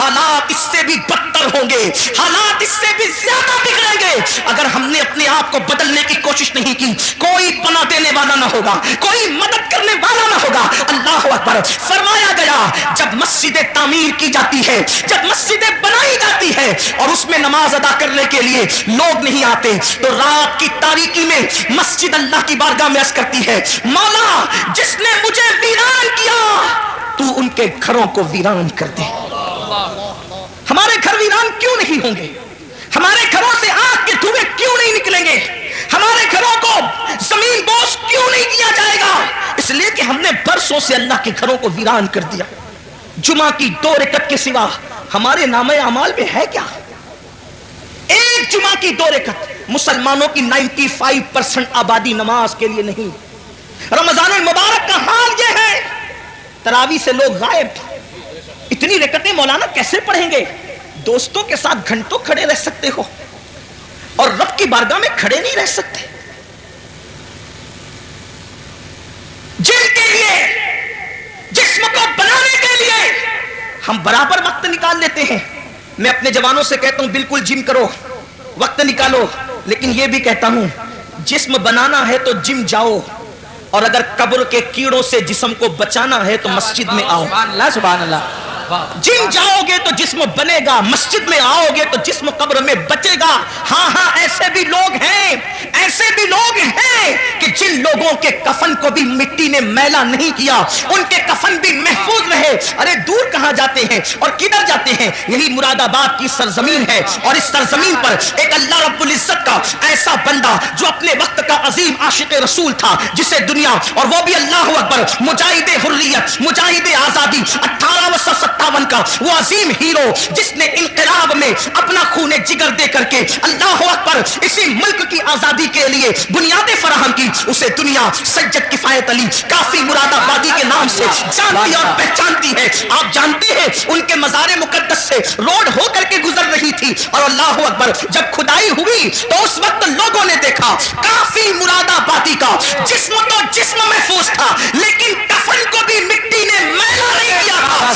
حالات اس سے بھی بدتر ہوں گے، حالات اس سے بھی زیادہ بگڑیں گے اگر ہم نے اپنے آپ کو بدلنے کی کوشش نہیں کی۔ کوئی پناہ دینے والا نہ ہوگا، کوئی مدد کرنے والا نہ ہوگا۔ اللہ اکبر۔ فرمایا گیا جب مسجدیں تعمیر کی جاتی ہے، جب مسجدیں بنائی جاتی ہے اور اس میں نماز ادا کرنے کے لیے لوگ نہیں آتے تو رات کی تاریکی میں مسجد اللہ کی بارگاہ میں عرض کرتی ہے مولا جس نے مجھے ویران کیا تو ان کے گھروں کو ویران کر دے۔ ہمارے گھر ویران کیوں نہیں ہوں گے؟ ہمارے گھروں سے آگ کے دھوئیں کیوں نہیں نکلیں گے؟ ہمارے گھروں کو زمین بوس کیوں نہیں کیا جائے گا؟ اس لیے کہ ہم نے برسوں سے اللہ کے گھروں کو ویران کر دیا۔ جمعہ کی 2 رکعت کے سوا ہمارے نامہ اعمال میں ہے کیا؟ ایک جمعہ کی 2 رکعت۔ مسلمانوں کی 95% آبادی نماز کے لیے نہیں۔ رمضان المبارک کا حال یہ ہے، تراویح سے لوگ غائب۔ اتنی رکعتیں مولانا کیسے پڑھیں گے؟ دوستوں کے ساتھ گھنٹوں کھڑے رہ سکتے ہو اور رب کی بارگاہ میں کھڑے نہیں رہ سکتے؟ جن کے لیے، جسم کو بنانے کے لیے ہم برابر وقت نکال لیتے ہیں۔ میں اپنے جوانوں سے کہتا ہوں بالکل جم کرو، وقت نکالو، لیکن یہ بھی کہتا ہوں جسم بنانا ہے تو جم جاؤ، اور اگر قبر کے کیڑوں سے جسم کو بچانا ہے تو مسجد میں آؤ۔ سبحان اللہ سبحان اللہ۔ جم جاؤ گے تو جسم بنے گا، مسجد میں آؤ گے تو جسم قبر میں بچے گا۔ ہاں ہاں ایسے بھی لوگ ہیں، ایسے بھی لوگ ہیں کہ جن لوگوں کے کفن کو بھی مٹی نے میلا نہیں کیا، ان کے کفن بھی محفوظ رہے۔ ارے دور کہاں جاتے ہیں اور کدھر جاتے ہیں؟ یہی مراد آباد کی سرزمین ہے، اور اس سرزمین پر ایک اللہ رب العزت کا ایسا بندہ جو اپنے وقت کا عظیم عاشق رسول تھا، جسے دنیا، اور وہ بھی اللہ اکبر، مجاہد حریت، مجاہد آزادی، 1857 کا وہ عظیم ہیرو جس نے انقلاب میں اپنا خون جگر دے کر کے اللہ اکبر اسی ملک کی آزادی کے لیے بنیادیں فراہم کی، اسے دنیا سید کفایت علی کافی مراد آبادی کے نام سے جانتی اور پہچانتی ہے۔ آپ جانتے ہیں ان کے مزار مقدس سے روڈ ہو کر کے گزر رہی تھی، اور اللہ اکبر جب کھدائی ہوئی تو اس وقت لوگوں نے دیکھا کافی مراد آبادی کا جسم تو جسم محفوظ تھا، لیکن کفن کو بھی مٹی نے میلا نہیں کیا تھا۔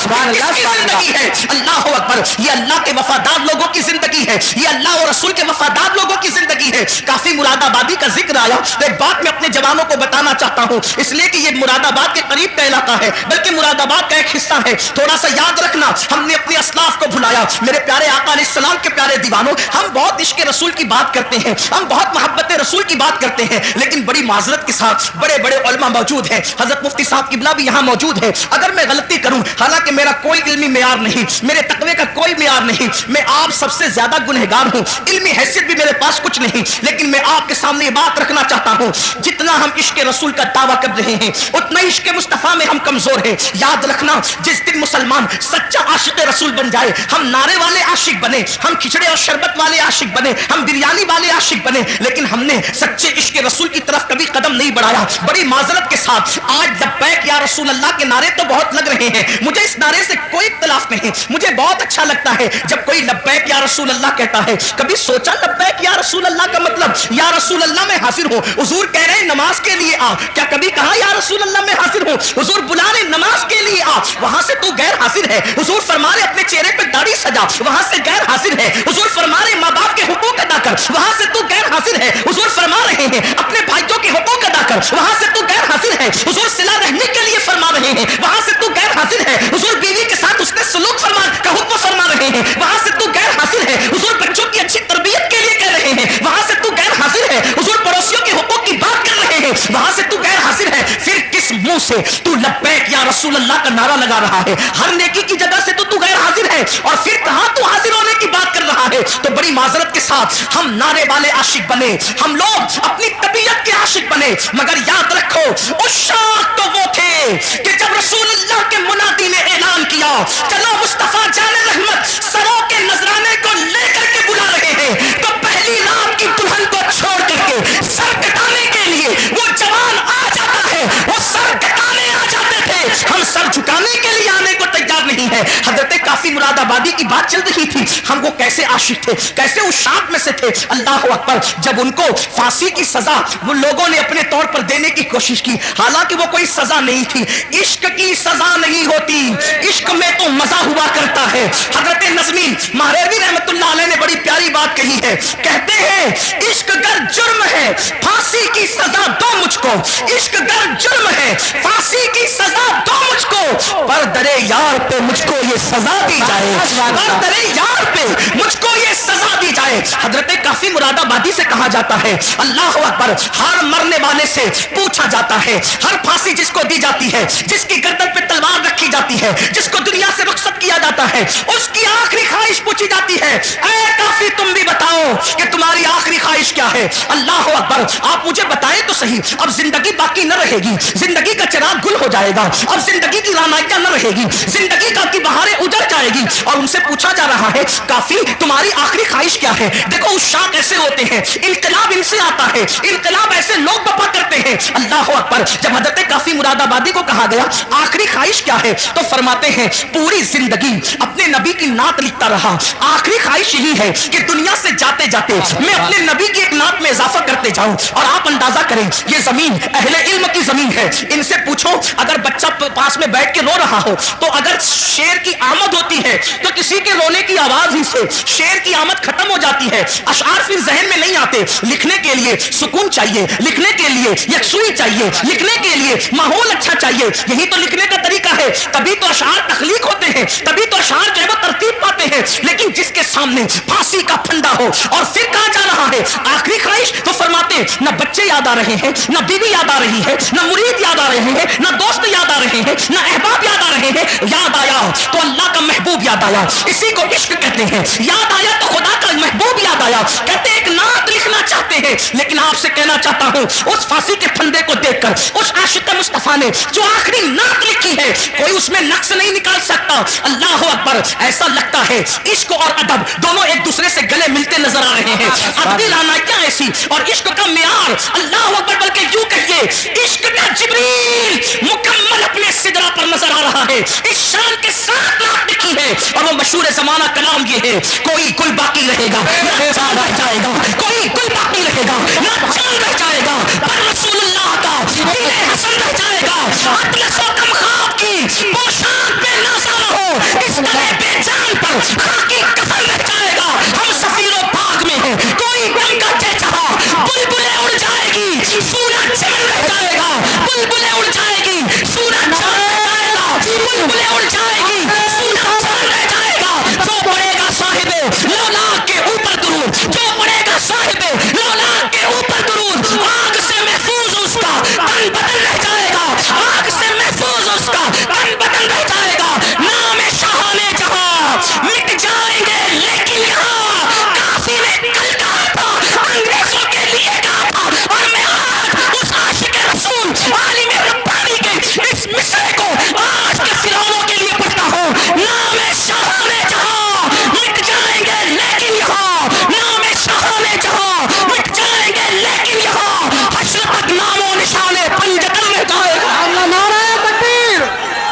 زندگی ہے اللہ اکبر، یہ اللہ کے وفادار لوگوں کی زندگی ہے، یہ اللہ اور رسول کے وفادار لوگوں کی زندگی ہے۔ کافی مراد آبادی کا ذکر آیا تو ایک بات میں اپنے جوانوں کو بتانا چاہتا ہوں، اس لیے کہ یہ مراد آباد کے قریب کا علاقہ ہے، بلکہ مراد آباد کا ایک حصہ ہے۔ تھوڑا سا یاد رکھنا، ہم نے اپنے اسلاف کو بھلایا۔ میرے پیارے آقا علیہ السلام کے پیارے دیوانوں، ہم بہت عشق رسول کی بات کرتے ہیں، ہم بہت محبت رسول کی بات کرتے ہیں، لیکن بڑی معذرت کے ساتھ بڑے بڑے علماء موجود ہیں، حضرت مفتی صاحب قبلہ بھی یہاں موجود ہے۔ اگر میں غلطی کروں، حالانکہ میرا کوئی علمی معیار نہیں، میرے تقوی کا کوئی معیار نہیں، میں آپ سب سے زیادہ گنہگار ہوں، علمی حیثیت بھی میرے پاس کچھ نہیں، لیکن میں آپ کے سامنے یہ بات رکھنا چاہتا ہوں، جتنا ہم عشق رسول کا دعویٰ کر رہے ہیں اتنا عشق مصطفیٰ میں ہم کمزور ہیں۔ یاد رکھنا، جس دن مسلمان سچا عاشق رسول بن جائے، ہم نعرے والے عاشق بنے، ہم کھچڑے اور شربت والے عاشق بنے، ہم بریانی والے عاشق بنے، لیکن ہم نے سچے عشق رسول کی طرف کبھی قدم نہیں بڑھایا۔ بڑی معذرت کے ساتھ آج لبیک یا رسول اللہ کے نعرے تو بہت لگ رہے ہیں، مجھے اس نعرے سے کوئی اختلاف نہیں، مجھے بہت اچھا لگتا ہے جب کوئی لبیک یا رسول اللہ کہتا ہے۔ کبھی سوچا لبیک یا رسول اللہ کا مطلب یا رسول اللہ میں حاضر ہوں، حضور کہہ رہے ہیں نماز کے لیے آ، کیا کبھی کہا یا رسول اللہ میں حاضر ہوں؟ حضور بلا رہے نماز کے لیے آ، وہاں سے تو غیر حاضر ہے۔ حضور فرما رہے اپنے چہرے پہ داڑھی سجا، وہاں سے غیر حاضر ہے۔ حضور فرما رہے ماں باپ کے حقوق ادا کر، وہاں سے تو غیر حاضر ہے۔ حضور فرما رہے ہیں اپنے بھائیوں کے حقوق ادا کر، وہاں سے تو غیر حاضر ہے۔ حضور صلہ رحمی کے لیے فرما رہے ہیں، وہاں سے تو غیر حاضر ہے۔ حضور بیوی کے ساتھ اس نے سلوک کا حکم فرما رہے ہیں، وہاں سے تو غیر حاضر ہے۔ حضور بچوں کی اچھی تربیت کے لیے کہہ رہے ہیں، وہاں سے تو غیر حاضر ہے۔ حضور پڑوسیوں کے حقوق کی بات کر رہے ہیں، وہاں سے تو غیر حاضر ہے۔ پھر کس منہ سے تو لبیک یا رسول اللہ کا نعرہ لگا رہا ہے؟ ہر نیکی کی جگہ سے تو غیر حاضر ہے، اور پھر کہاں تو حاضر ہونے کی بات کر رہا ہے؟ تو بڑی معذرت کے ساتھ ہم نعرے والے عاشق بنے، ہم لوگ اپنی طبیعت کے عاشق بنے، مگر یاد رکھو عشاق تو وہ تھے کہ جب رسول اللہ کے منادی نے اعلان کیا چلو مصطفیٰ جان رحمت سروں کے نذرانے کو لے کر کے بلا رہے ہیں، تو پہلی رات کی دلہن کو چھوڑ کر کے سر کٹانے کے لیے وہ جوان آ جاتا ہے، وہ سر کٹانے آ جاتے تھے، ہم سر جھکانے کے لیے آنے کو تیار نہیں ہے۔ حضرت حضرت کافی مراد آبادی کی بات چل رہی تھی. ہم وہ کیسے عاشق تھے, کیسے اس شاپ میں سے تھے. اللہ اکبر. جب ان کو پھانسی کی سزا وہ لوگوں نے اپنے طور پر دینے کی کوشش کی, حالانکہ وہ کوئی سزا نہیں تھی. عشق کی سزا نہیں ہوتی, عشق میں تو مزہ ہوا کرتا ہے. حضرت نظمی مہریوی رحمت اللہ علیہ نے بڑی پیاری بات کہی ہے. کہتے ہیں عشق گر جرم ہے پھانسی کی سزا دو مجھ کو, عشق گر جرم ہے پھانسی کی سزا دو مجھ کو, پر درے یار پہ مجھ کو یہ سزا دی جائے, پر درے یار پہ مجھ کو یہ سزا دی جائے. حضرت کافی مراد آبادی سے کہا جاتا ہے اللہ اکبر, ہر مرنے والے سے پوچھا جاتا ہے, ہر پھانسی جس کو دی جاتی ہے, جس کی گردن پہ تلوار رکھی جاتی ہے, جس کو دنیا سے رخصت کیا جاتا ہے, اس کی آخری خواہش پوچھی جاتی ہے, اے کافی تم بھی بتاؤ کہ تمہاری آخری خواہش کیا ہے. اللہ اکبر. آپ مجھے بتائیں تو صحیح, اب زندگی باقی نہ رہے گی, زندگی کا چراغ گل ہو جائے گا, اب زندگی کی رانائیاں نہ رہے گی, زندگی کی بہاریں اجڑ جائے گی, اور ان سے پوچھا جا رہا ہے کافی تمہاری آخری خواہش کیا ہے. دیکھو عشاق ایسے ہوتے ہیں, انقلاب ان سے آتا ہے, انقلاب ایسے لوگ بپا کرتے ہیں. اللہ اکبر. جب حضرت کافی مراد آبادی کو کہا گیا آخری خواہش کیا ہے, تو فرماتے ہیں پوری زندگی اپنے نبی کی نعت لکھتا رہا, آخری خواہش یہی ہے کہ دنیا سے جاتے جاتے میں اپنے نبی کی ایک نعت میں اضافہ کرتے جاؤں. اور آپ اندازہ کریں یہ زمین اہل علم کی زمین ہے. ان سے پوچھو اگر بچہ پاس میں بیٹھ کے رو رہا ہو, تو اگر شیر کی آمد ہوتی ہے تو کسی کے رونے کی آواز ہی سے شیر کی آمد ختم ہو جاتی ہے, اشعار پھر ذہن میں نہیں آتے. لکھنے کے لیے سکون چاہیے, لکھنے کے لیے یکسوئی چاہیے, لکھنے کے لیے ماحول اچھا چاہیے, یہی تو لکھنے کا طریقہ ہے. تبھی تو اشعار تخلیق ہوتے ہیں, تبھی تو اشعار جو ہے وہ ترتیب پاتے ہیں. لیکن جس کے سامنے پھانسی کا پھندا ہو اور پھر کہا جا رہا ہے آخری خواہش, تو فرماتے نہ بچے یاد آ رہے ہیں, نہ بیوی یاد آ رہی ہے, نہ مرید یاد آ رہے ہیں, نہ دوست یاد آ رہے ہیں, نہ احباب یاد آ رہے ہیں. یاد آیا تو اللہ کا محبوب یاد آیا, اسی کو عشق کہتے ہیں. یاد آیا تو خدا کا محبوب یاد آیا. کہتے ایک نعت لکھنا چاہتے ہیں, لیکن آپ سے کہنا چاہتا ہوں اس پھانسی کے پھندے کو دیکھ کر اس عاشق مصطفیٰ نے جو آخری نعت لکھی ہے کوئی اس میں نقص نہیں نکال سکتا. اللہ اکبر. ایسا لگتا ہے عشق اور ادب دونوں ایک دوسرے سے گلے ملتے نظر آ رہے ہیں. ادبی رانائیاں ایسی اور عشق کا معیار اللہ اکبر, بلکہ یوں کہیے عشق کا جبریل مکمل اپنے سدرا پر نظر آ رہا ہے. اس شان کے ساتھ نعت لکھی ہے, اور وہ مشہور زمانہ کلام یہ ہے کوئی گل باقی رہے گا نہ چاند رہ جائے گا, کوئی گل باقی رہے گا نہ چاند رہ جائے گا, پر رسول اللہ کا دل حسن رہ جائے گا. اطلس و کم خواب کی پوشاک پہ نازا ہو, اس گلے پہ جان پر خاکی کفن رہ جائے گا. ہم سفیر و باغ میں ہیں, کوئی دم کا چہ چہا, بلبلیں اڑ جائے گی, سورج چمن رہ جائے گا, بلبلیں اڑ جائے گی, سورج چمن رہ جائے گا, بلبلیں اڑ جائے گی, سورج چمن رہ جائے گا. جو پڑے گا صاحب لولا کے اوپر درود, جو پڑے گا صاحب لولا کے اوپر درود, آگ سے محفوظ اس کا تن بدن رہ جائے گا, آگ سے محفوظ اس کا تن بدن رہ جائے گا. نام شاہانے جہاں مٹ جائیں گے لیکن یہاں کافی نے کل کہا تھا انگریزوں کے لیے کہا تھا, اور میں آج اس عاشق رسول عالم ربانی کے اس مصرے کو آج کے فرعونوں کے لیے پڑھتا ہوں. نام شاہانے جہاں مٹ جائیں گے لیکن یہاں, نام شاہانے جہاں مٹ جائیں گے لیکن یہاں حشر تک نام و نشانے پنجتن رہ جائے گا. نعرہ تکبیر,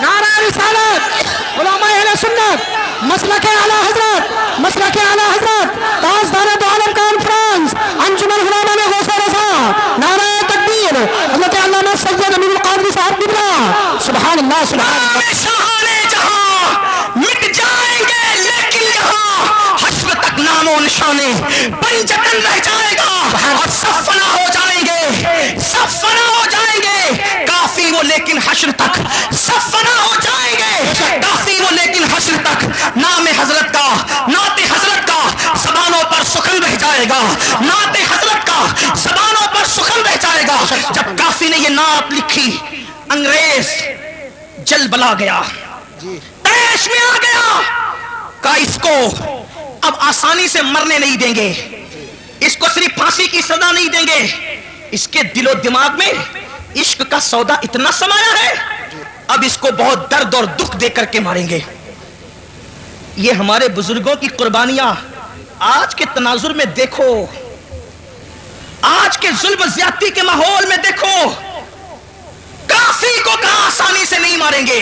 نعرہ رسالت, علماء اہل سنت, مسلک اعلی حضرت, مسلک اعلی حضرت, تاجدار دو عالم کانفرنس, انجمن علماء غوث رضا, نعرہ تکبیر, حضرت علامہ سید امین القادری صاحب قبلہ. سبحان اللہ, سبحان اللہ. نام شاہانے جہاں مٹ جائیں گے لیکن یہاں حشر تک نام و نشانے پنجتن رہ جائے گا, اور سب فنا ہو جائیں گے, سب فنا ہو جائیں گے. کافی وہ لیکن حشر تک سب فنا ہو جائیں گے, کافی وہ لیکن حشر تک نام حضرت کا, نعت حضرت کا زبانوں پر سخن رہ جائے گا, نعت حضرت کا زبانوں پر سخن رہ جائے گا. جب کافی نے یہ نعت لکھی انگریز جل بلا گیا, تیش میں آ گیا, کہا اس کو اب آسانی سے مرنے نہیں دیں گے, اس کو صرف پھانسی کی سزا نہیں دیں گے, اس کے دل و دماغ میں عشق کا سودا اتنا سمایا ہے, اب اس کو بہت درد اور دکھ دے کر کے ماریں گے. یہ ہمارے بزرگوں کی قربانیاں آج کے تناظر میں دیکھو, آج کے ظلم زیادتی کے ماحول میں دیکھو. کافی کو کہاں آسانی سے نہیں ماریں گے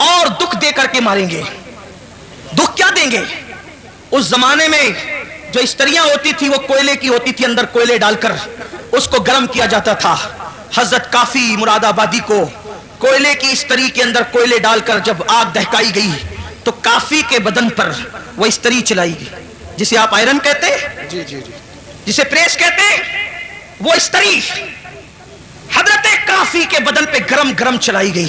اور دکھ دے کر کے ماریں گے. دیں گے. اس زمانے میں جو استریاں ہوتی تھی وہ کوئلے کی ہوتی تھی, اندر کوئلے ڈال کر اس کو گرم کیا جاتا تھا. حضرت کافی مراد آبادی کو کوئلے کی استری کے اندر کوئلے ڈال کر جب آگ دہکائی گئی تو کافی کے بدن پر وہ استری چلائی گئی, جسے آپ آئرن کہتے ہیں, جسے پریس کہتے ہیں, وہ استری حضرت کافی کے بدن پہ گرم گرم چلائی گئی.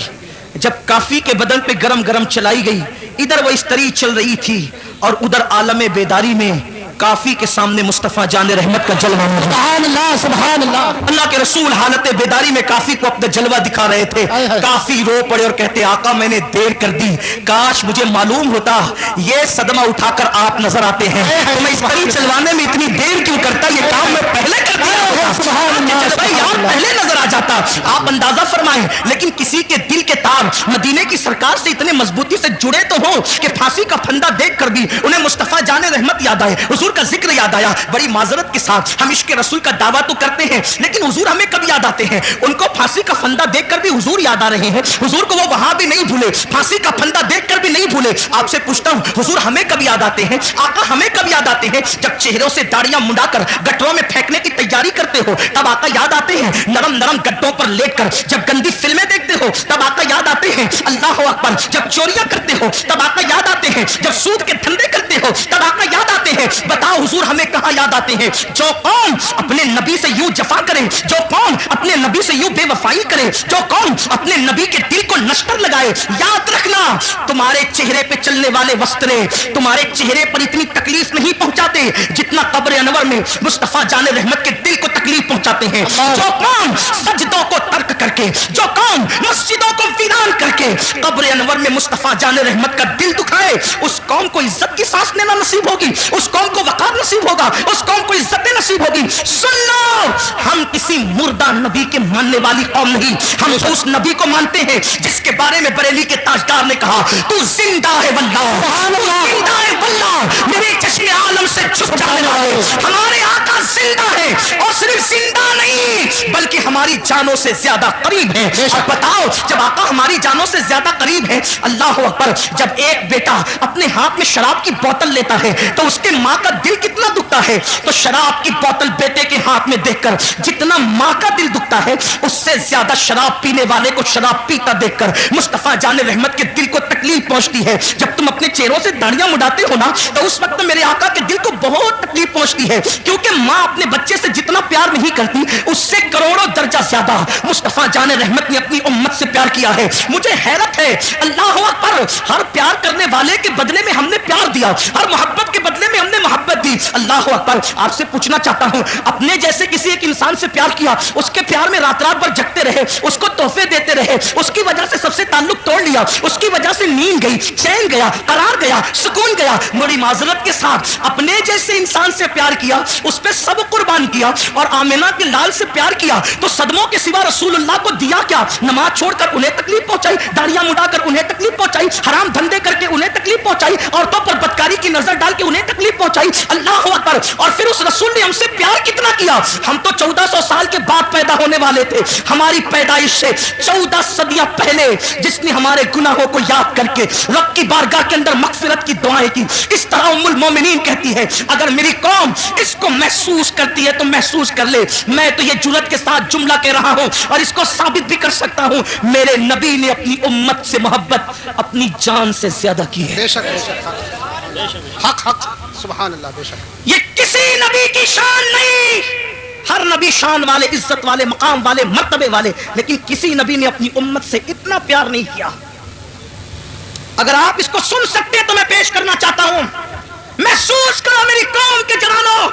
جب کافی کے بدن پہ گرم گرم چلائی گئی, ادھر وہ استری چل رہی تھی اور ادھر عالم بیداری میں کافی کے سامنے مصطفیٰ جان رحمت کا جلوہ موجود. سبحان اللہ سبحان اللہ. اللہ کے رسول حالت بیداری میں کافی کو اپنا جلوہ دکھا رہے تھے. کافی رو پڑے اور کہتے آقا میں نے دیر کر دی, کاش مجھے معلوم ہوتا یہ صدمہ اٹھا کر آپ نظر آتے ہیں تو میں اس طریق چلوانے میں اتنی دیر کیوں کرتا, یہ کام میں پہلے کر دیا ہوتا, یار پہلے نظر آ جاتا. آپ اندازہ فرمائیں, لیکن کسی کے دل کے تار مدینے کی سرکار سے اتنے مضبوطی سے جڑے تو ہوں کہ پھانسی کا پھندا دیکھ کر بھی انہیں مصطفیٰ جان رحمت یاد آئے, حضور کا ذکر یاد آیا. بڑی معذرت کے ساتھ ہم عشق رسول کا دعویٰ تو کرتے ہیں, لیکن حضور ہمیں کب یاد آتے ہیں؟ ان کو پھانسی کا پھندا دیکھ کر بھی حضور یاد آ رہے ہیں. حضور کو وہ وہاں بھی نہیں بھولے, پھانسی کا پھندا دیکھ کر بھی نہیں بھولے. آپ سے پوچھتا ہوں حضور ہمیں کب یاد آتے ہیں؟ آقا ہمیں کب یاد آتے ہیں؟ جب چہروں سے داڑیاں منڈا کر گٹروں میں پھینکنے کی تیاری کرتے ہو تب آقا یاد آتے ہیں. نرم نرم گڈوں پر لیٹ کر جب گندی فلمیں دیکھتے ہو تب آقا یاد آتے ہیں. اللہ اکبر. جب چوریاں کرتے ہو تب آقا یاد آتے ہیں. جب سود کے دھندے کرتے ہو تب آقا یاد آتے ہیں. بتاؤ حضور ہمیں کہاں یاد آتے ہیں؟ جو قوم اپنے نبی سے یوں جفا کرے, جو قوم اپنے نبی سے یوں بے وفائی کرے, جو قوم اپنے نبی کے دل کو نشتر لگائے, یاد رکھنا تمہارے چہرے پہ چلنے والے وسطرے تمہارے چہرے پر اتنی تکلیف نہیں پہنچاتے جتنا قبر انور میں مصطفیٰ جان رحمت کے دل کو تکلیف پہنچاتے ہیں. جو قوم سجدوں کو ترک کر کے, جو قوم مسجدوں کو ویران کر کے قبر انور میں مصطفیٰ جان رحمت کا دل دکھائے, اس قوم کو عزت کی سانس لینا نصیب ہوگی, اس قوم کو وقار نصیب ہوگا, اس قوم کو عزت نصیب ہوگی. سن لو, ہم کسی مردہ نبی کے ماننے والی قوم نہیں, ہم اس نبی کو مانتے ہیں جس کے بارے میں بریلی کے تاجدار نے کہا تو زندہ ہے واللہ, زندہ ہے واللہ, میرے چشم عالم سے چھپ جانے والے ہمارے آقا زندہ ہے, اور صرف زندہ نہیں بلکہ ہماری جانوں سے زیادہ قریب ہے. اور بتاؤ جب آقا ہماری جانوں سے زیادہ قریب ہے, اللہ اکبر, جب ایک بیٹا اپنے ہاتھ میں شراب کی بوتل لیتا ہے تو اس کے ماں کا دل کتنا دکھتا ہے, تو شراب کی بوتل بیٹے کے ہاتھ میں دیکھ کر جتنا ماں کا دل دکھتا ہے اس سے زیادہ شراب پینے والے کو شراب پیتا دیکھ کر مصطفیٰ جان رحمت کے دل کو تکلیف پہنچتی ہے. جب تم اپنے چہروں سے داڑیاں مڈاتے ہو نا تو اس وقت میرے آقا کے دل کو بہت تکلیف پہنچتی ہے, کیونکہ ماں اپنے بچے سے جتنا پیار نہیں کرتی اس سے کروڑوں درجہ زیادہ مصطفیٰ جان رحمت نے اپنی امت سے پیار کیا ہے. مجھے حیرت ہے, اللہ اکبر, ہر پیار کرنے والے کے بدلے میں ہم نے پیار دیا, ہر محبت کے بدلے میں ہم نے محبت دی. اللہ اکبر. آپ سے پوچھنا چاہتا ہوں, اپنے جیسے کسی ایک انسان سے پیار کیا, اس کے پیار میں رات رات بھر جگتے رہے, اس کو تحفے دیتے رہے, اس کی وجہ سے سب سے تعلق توڑ لیا, اس کی وجہ سے نیند گئی, چین گیا, قرار گیا, سکون گیا, بڑی معذرت کے ساتھ اپنے جیسے انسان سے پیار کیا, اس پہ سب قربان کیا, اور آمینہ کے لال سے پیار کیا تو صدموں کے سوا رسول اللہ کو دیا کیا؟ نماز چھوڑ کر انہیں تکلیف پہنچائی, داڑیاں مڈا کر انہیں تکلیف پہنچائی, حرام دھندے کر کے انہیں تکلیف پہنچائی, عورتوں پر بدکاری کی نظر ڈال کے انہیں تکلیف پہنچائی. اللہ اکبر. اور پھر اس رسول نے ہم سے پیار کتنا کیا, ہم تو 1400 سال کے بعد پیدا ہونے والے تھے, ہماری پیدائش سے 14 صدیاں پہلے جس نے ہمارے گناہوں کو یاد کر کے رب کی بارگاہ کے اندر مغفرت کی دعائیں کی. اس طرح ام المومنین کہتی ہے اگر میری قوم اس کو محسوس کرتی ہے تو محسوس کر لے, میں تو یہ جرأت کے ساتھ جملہ کہہ رہا ہوں اور اس کو ثابت بھی کر سکتا ہوں, میرے نبی نے اپنی امت سے محبت اپنی جان سے زیادہ کی ہے. بے شک بے شک, حق حق, سبحان اللہ, بے شک. یہ کسی نبی کی شان نہیں, ہر نبی شان والے, عزت والے, مقام والے, مرتبے والے, لیکن کسی نبی نے اپنی امت سے اتنا پیار نہیں کیا. اگر آپ اس کو سن سکتے ہیں تو میں پیش کرنا چاہتا ہوں, محسوس کرو میری قوم کے جوانوں.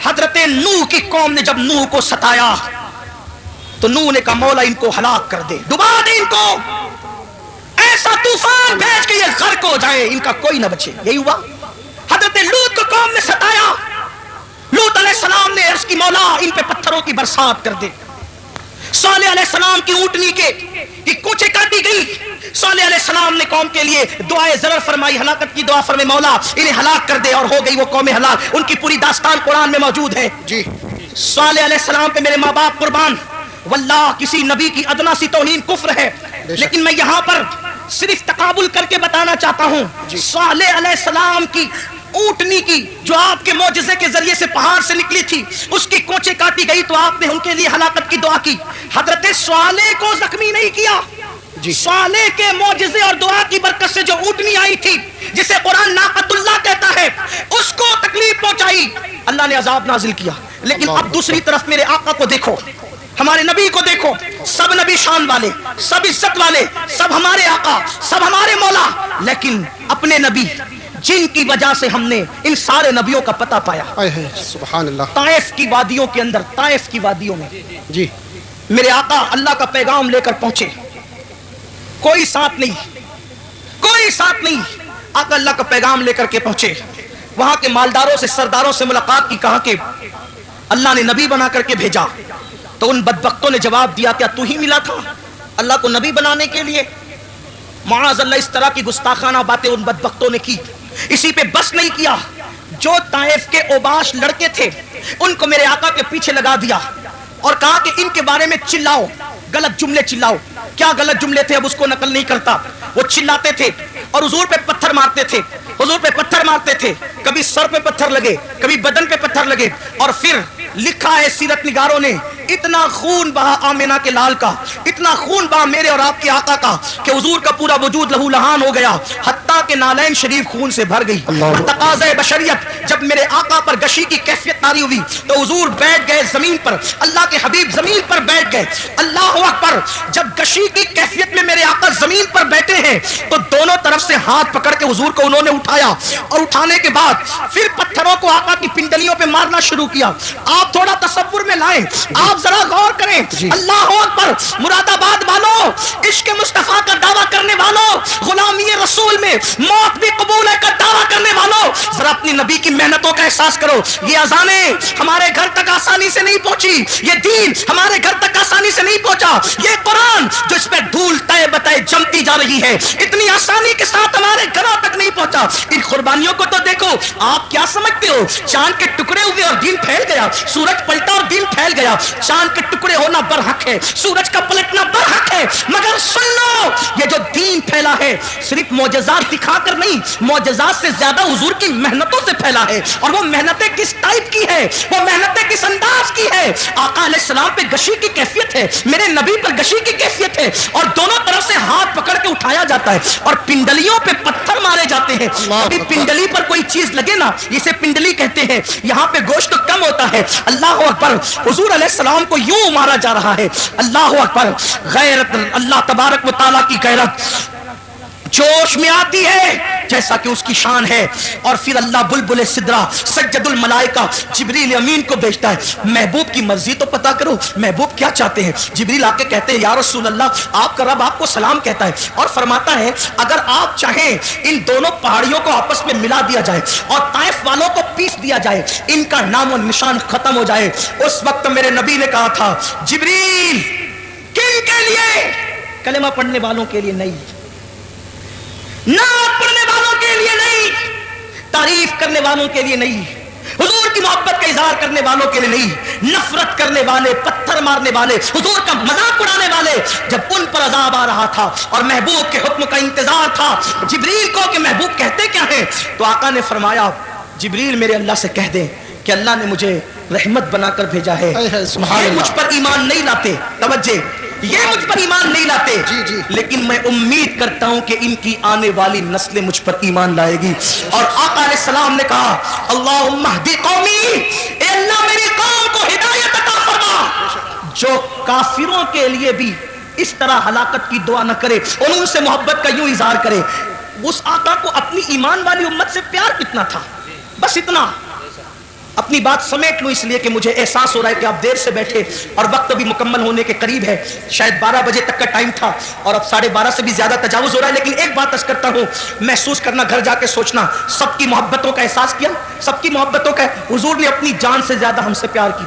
حضرت نوح کی قوم نے جب نوح کو ستایا تو نوح نے کہا مولا ان کو ہلاک کر دے, ڈبا دے ان کو, ایسا طوفان بھیج کے یہ غرق ہو جائے, ان کا کوئی نہ بچے. یہی ہوا. حضرت لوط کو قوم نے ستایا, لوط علیہ السلام نے عرض کی مولا ان پہ پتھروں کی برسات کر دے. صالح علیہ السلام کی اونٹنی کی کوچے کاٹی گئی, صالح علیہ السلام نے قوم کے لیے دعائے ضرر فرمائی, ہلاکت کی دعا فرمائی, مولا انہیں ہلاک کر دے, اور ہو گئی وہ قوم ہلاک. ان کی پوری داستان قرآن میں موجود ہے. جی, صالح علیہ السلام پہ میرے ماں باپ قربان, واللہ کسی نبی کی ادنا سی توہین کفر ہے, لیکن میں یہاں پر صرف تقابل کر کے بتانا چاہتا ہوں. صالح علیہ السلام کی اونٹنی کی جو آپ کے معجزے کے ذریعے سے پہاڑ سے نکلی تھی, اس کی کونچیں کاٹی گئی تو آپ نے ان کے لیے ہلاکت کی دعا کی. حضرت صالح کو زخمی نہیں کیا. صالح کے معجزے اور دعا کی برکت سے جو اونٹنی آئی تھی جسے قرآن ناقۃ اللہ کہتا ہے, اس کو تکلیف پہنچائی, اللہ نے عذاب نازل کیا. لیکن اب دوسری طرف میرے آقا کو دیکھو, ہمارے نبی کو دیکھو, سب نبی شان والے, سب عزت والے, سب ہمارے آقا, سب ہمارے مولا, لیکن اپنے نبی جن کی وجہ سے ہم نے ان سارے نبیوں کا پتہ پایا, سبحان اللہ, طائف کی وادیوں کے اندر, طائف کی وادیوں میں جی میرے آقا اللہ کا پیغام لے کر پہنچے. کوئی ساتھ نہیں, کوئی ساتھ نہیں, آقا اللہ کا پیغام لے کر کے پہنچے. وہاں کے مالداروں سے, سرداروں سے ملاقات کی, کہا کہ اللہ نے نبی بنا کر کے بھیجا. تو ان بدبختوں نے جواب دیا, کیا تو ہی ملا تھا اللہ کو نبی بنانے کے لیے؟ معاذ اللہ, اس طرح کی گستاخانہ باتیں ان بدبختوں نے کی. اسی پہ بس نہیں کیا, جو طائف کے اوباش لڑکے تھے ان کو میرے آقا کے پیچھے لگا دیا اور کہا کہ ان کے بارے میں چلاؤ, غلط جملے چلاؤ. کیا غلط جملے تھے اب اس کو نقل نہیں کرتا. وہ چلاتے تھے اور حضور پہ پتھر مارتے تھے, حضور پہ پتھر مارتے تھے, کبھی سر پہ پتھر لگے, کبھی بدن پہ پتھر لگے. اور پھر لکھا ہے سیرت نگاروں نے, اتنا خون بہا آمنہ کے لال کا, اتنا خون بہا میرے اور آپ کے آقا کا کہ حضور کا پورا وجود لہو لہان ہو گیا, حتیٰ کہ نالین شریف خون سے بھر گئی. تقاضۂ بشریت جب میرے آقا پر گشی کی کیفیت طاری ہوئی تو حضور بیٹھ گئے زمین پر, اللہ کے حبیب زمین پر بیٹھ گئے. اللہ اکبر, جب گشی کی کیفیت میں میرے آقا زمین پر بیٹھے ہیں تو دونوں طرف سے ہاتھ پکڑ کے حضور کو انہوں نے اٹھایا, اور اٹھانے کے بعد پھر پتھروں کو آقا کی پنڈلیوں پہ مارنا شروع کیا. آپ تھوڑا تصور میں لائیں, آپ ذرا غور کریں. اللہ اکبر, مراد آباد والوں, عشق مصطفیٰ کا دعویٰ کرنے والوں, غلامی رسول میں موت بھی قبول ہے کا دعویٰ کرنے والوں, ذرا اپنی نبی کی محنتوں کا احساس کرو. یہ اذانیں ہمارے گھر تک آسانی سے نہیں پہنچی, یہ دین ہمارے گھر تک آسانی سے نہیں پہنچا, یہ قرآن جو اس پہ دھول تہ بتائے جمتی جا رہی ہے اتنی آسانی کے ساتھ ہمارے گھروں تک نہیں پہنچا. ان قربانیوں کو تو دیکھو. آپ کیا سمجھتے ہو چاند کے ٹکڑے ہوئے اور دین پھیل گیا, سورج پلٹا اور دین پھیل گیا. چاند کے ٹکڑے ہونا برحق ہے, سورج کا پلٹنا برحق ہے, مگر سن لو, یہ جو دین پھیلا ہے صرف معجزات دکھا کر نہیں, معجزات سے زیادہ حضور کی محنتوں سے پھیلا ہے. اور وہ محنتیں کس ٹائپ کی ہے, وہ محنتیں کس انداز کی ہے. آقا علیہ السلام پہ گشی کی کیفیت ہے, میرے نبی پر گشی کی کیفیت ہے, اور دونوں طرف سے ہاتھ پکڑ کے اٹھایا جاتا ہے اور پنڈلیوں پہ پتھر مارے جاتے ہیں. ابھی پنڈلی پر کوئی چیز لگے نا, اسے پنڈلی کہتے ہیں, یہاں پہ گوشت کم ہوتا ہے. اللہ اکبر, حضور علیہ السلام کو یوں مارا جا رہا ہے. اللہ اکبر, غیرت اللہ تبارک و تعالیٰ کی غیرت جوش میں آتی ہے جیسا کہ اس کی شان ہے. اور پھر اللہ بلبل سدرا سجد الملائکہ جبریل امین کو بھیجتا ہے. محبوب کی مرضی تو پتا کرو, محبوب کیا چاہتے ہیں. جبریل آ کے کہتے ہیں یا رسول اللہ, آپ کا رب آپ کو سلام کہتا ہے اور فرماتا ہے اگر آپ چاہیں ان دونوں پہاڑیوں کو آپس میں ملا دیا جائے اور طائف والوں کو پیس دیا جائے, ان کا نام و نشان ختم ہو جائے. اس وقت میرے نبی نے کہا تھا جبریل کن کے لیے؟ کلمہ پڑھنے والوں کے لیے نہیں, نعت پڑھنے والوں کے لیے نہیں, تعریف کرنے والوں کے لیے نہیں, حضور کی محبت کا اظہار کرنے والوں کے لیے نہیں, نفرت کرنے والے, پتھر مارنے والے, حضور کا مذاق اڑانے والے. جب ان پر عذاب آ رہا تھا اور محبوب کے حکم کا انتظار تھا جبریل کو کہ محبوب کہتے کیا ہیں, تو آقا نے فرمایا جبریل میرے اللہ سے کہہ دیں کہ اللہ نے مجھے رحمت بنا کر بھیجا ہے. یہ مجھ پر ایمان نہیں لاتے, توجہ, یہ مجھ پر ایمان نہیں لاتے, لیکن میں امید کرتا ہوں کہ ان کی آنے والی نسلیں مجھ پر ایمان لائے گی. اور آقا علیہ السلام نے کہا اللہم اہدی قومی, اے اللہ میری قوم کو ہدایت عطا فرما. جو کافروں کے لیے بھی اس طرح ہلاکت کی دعا نہ کرے اور ان سے محبت کا یوں اظہار کرے. اس آقا کو اپنی ایمان والی امت سے پیار کتنا تھا, بس اتنا. اپنی بات سمیٹ لوں اس لیے کہ مجھے احساس ہو رہا ہے کہ آپ دیر سے بیٹھے اور وقت بھی مکمل ہونے کے قریب ہے. شاید 12 بجے تک کا ٹائم تھا اور اب 12:30 سے بھی زیادہ تجاوز ہو رہا ہے. لیکن ایک بات عرض کرتا ہوں, محسوس کرنا, گھر جا کے سوچنا, سب کی محبتوں کا احساس کیا, سب کی محبتوں کا. حضور نے اپنی جان سے زیادہ ہم سے پیار کی,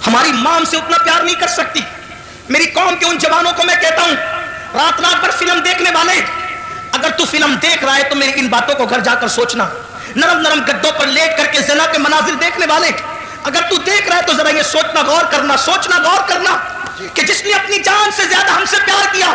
ہماری ماں ہم سے اتنا پیار نہیں کر سکتی. میری قوم کے ان جوانوں کو میں کہتا ہوں, رات رات بھر فلم دیکھنے والے, اگر تو فلم دیکھ رہا ہے تو میری ان باتوں کو گھر جا کر سوچنا. نرم نرم گدوں پر لیٹ کر کے زنا کے مناظر دیکھنے والے, اگر تو دیکھ رہا ہے تو ذرا یہ سوچنا, غور کرنا, سوچنا, غور کرنا کہ جس نے اپنی جان سے زیادہ ہم سے پیار کیا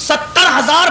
70,000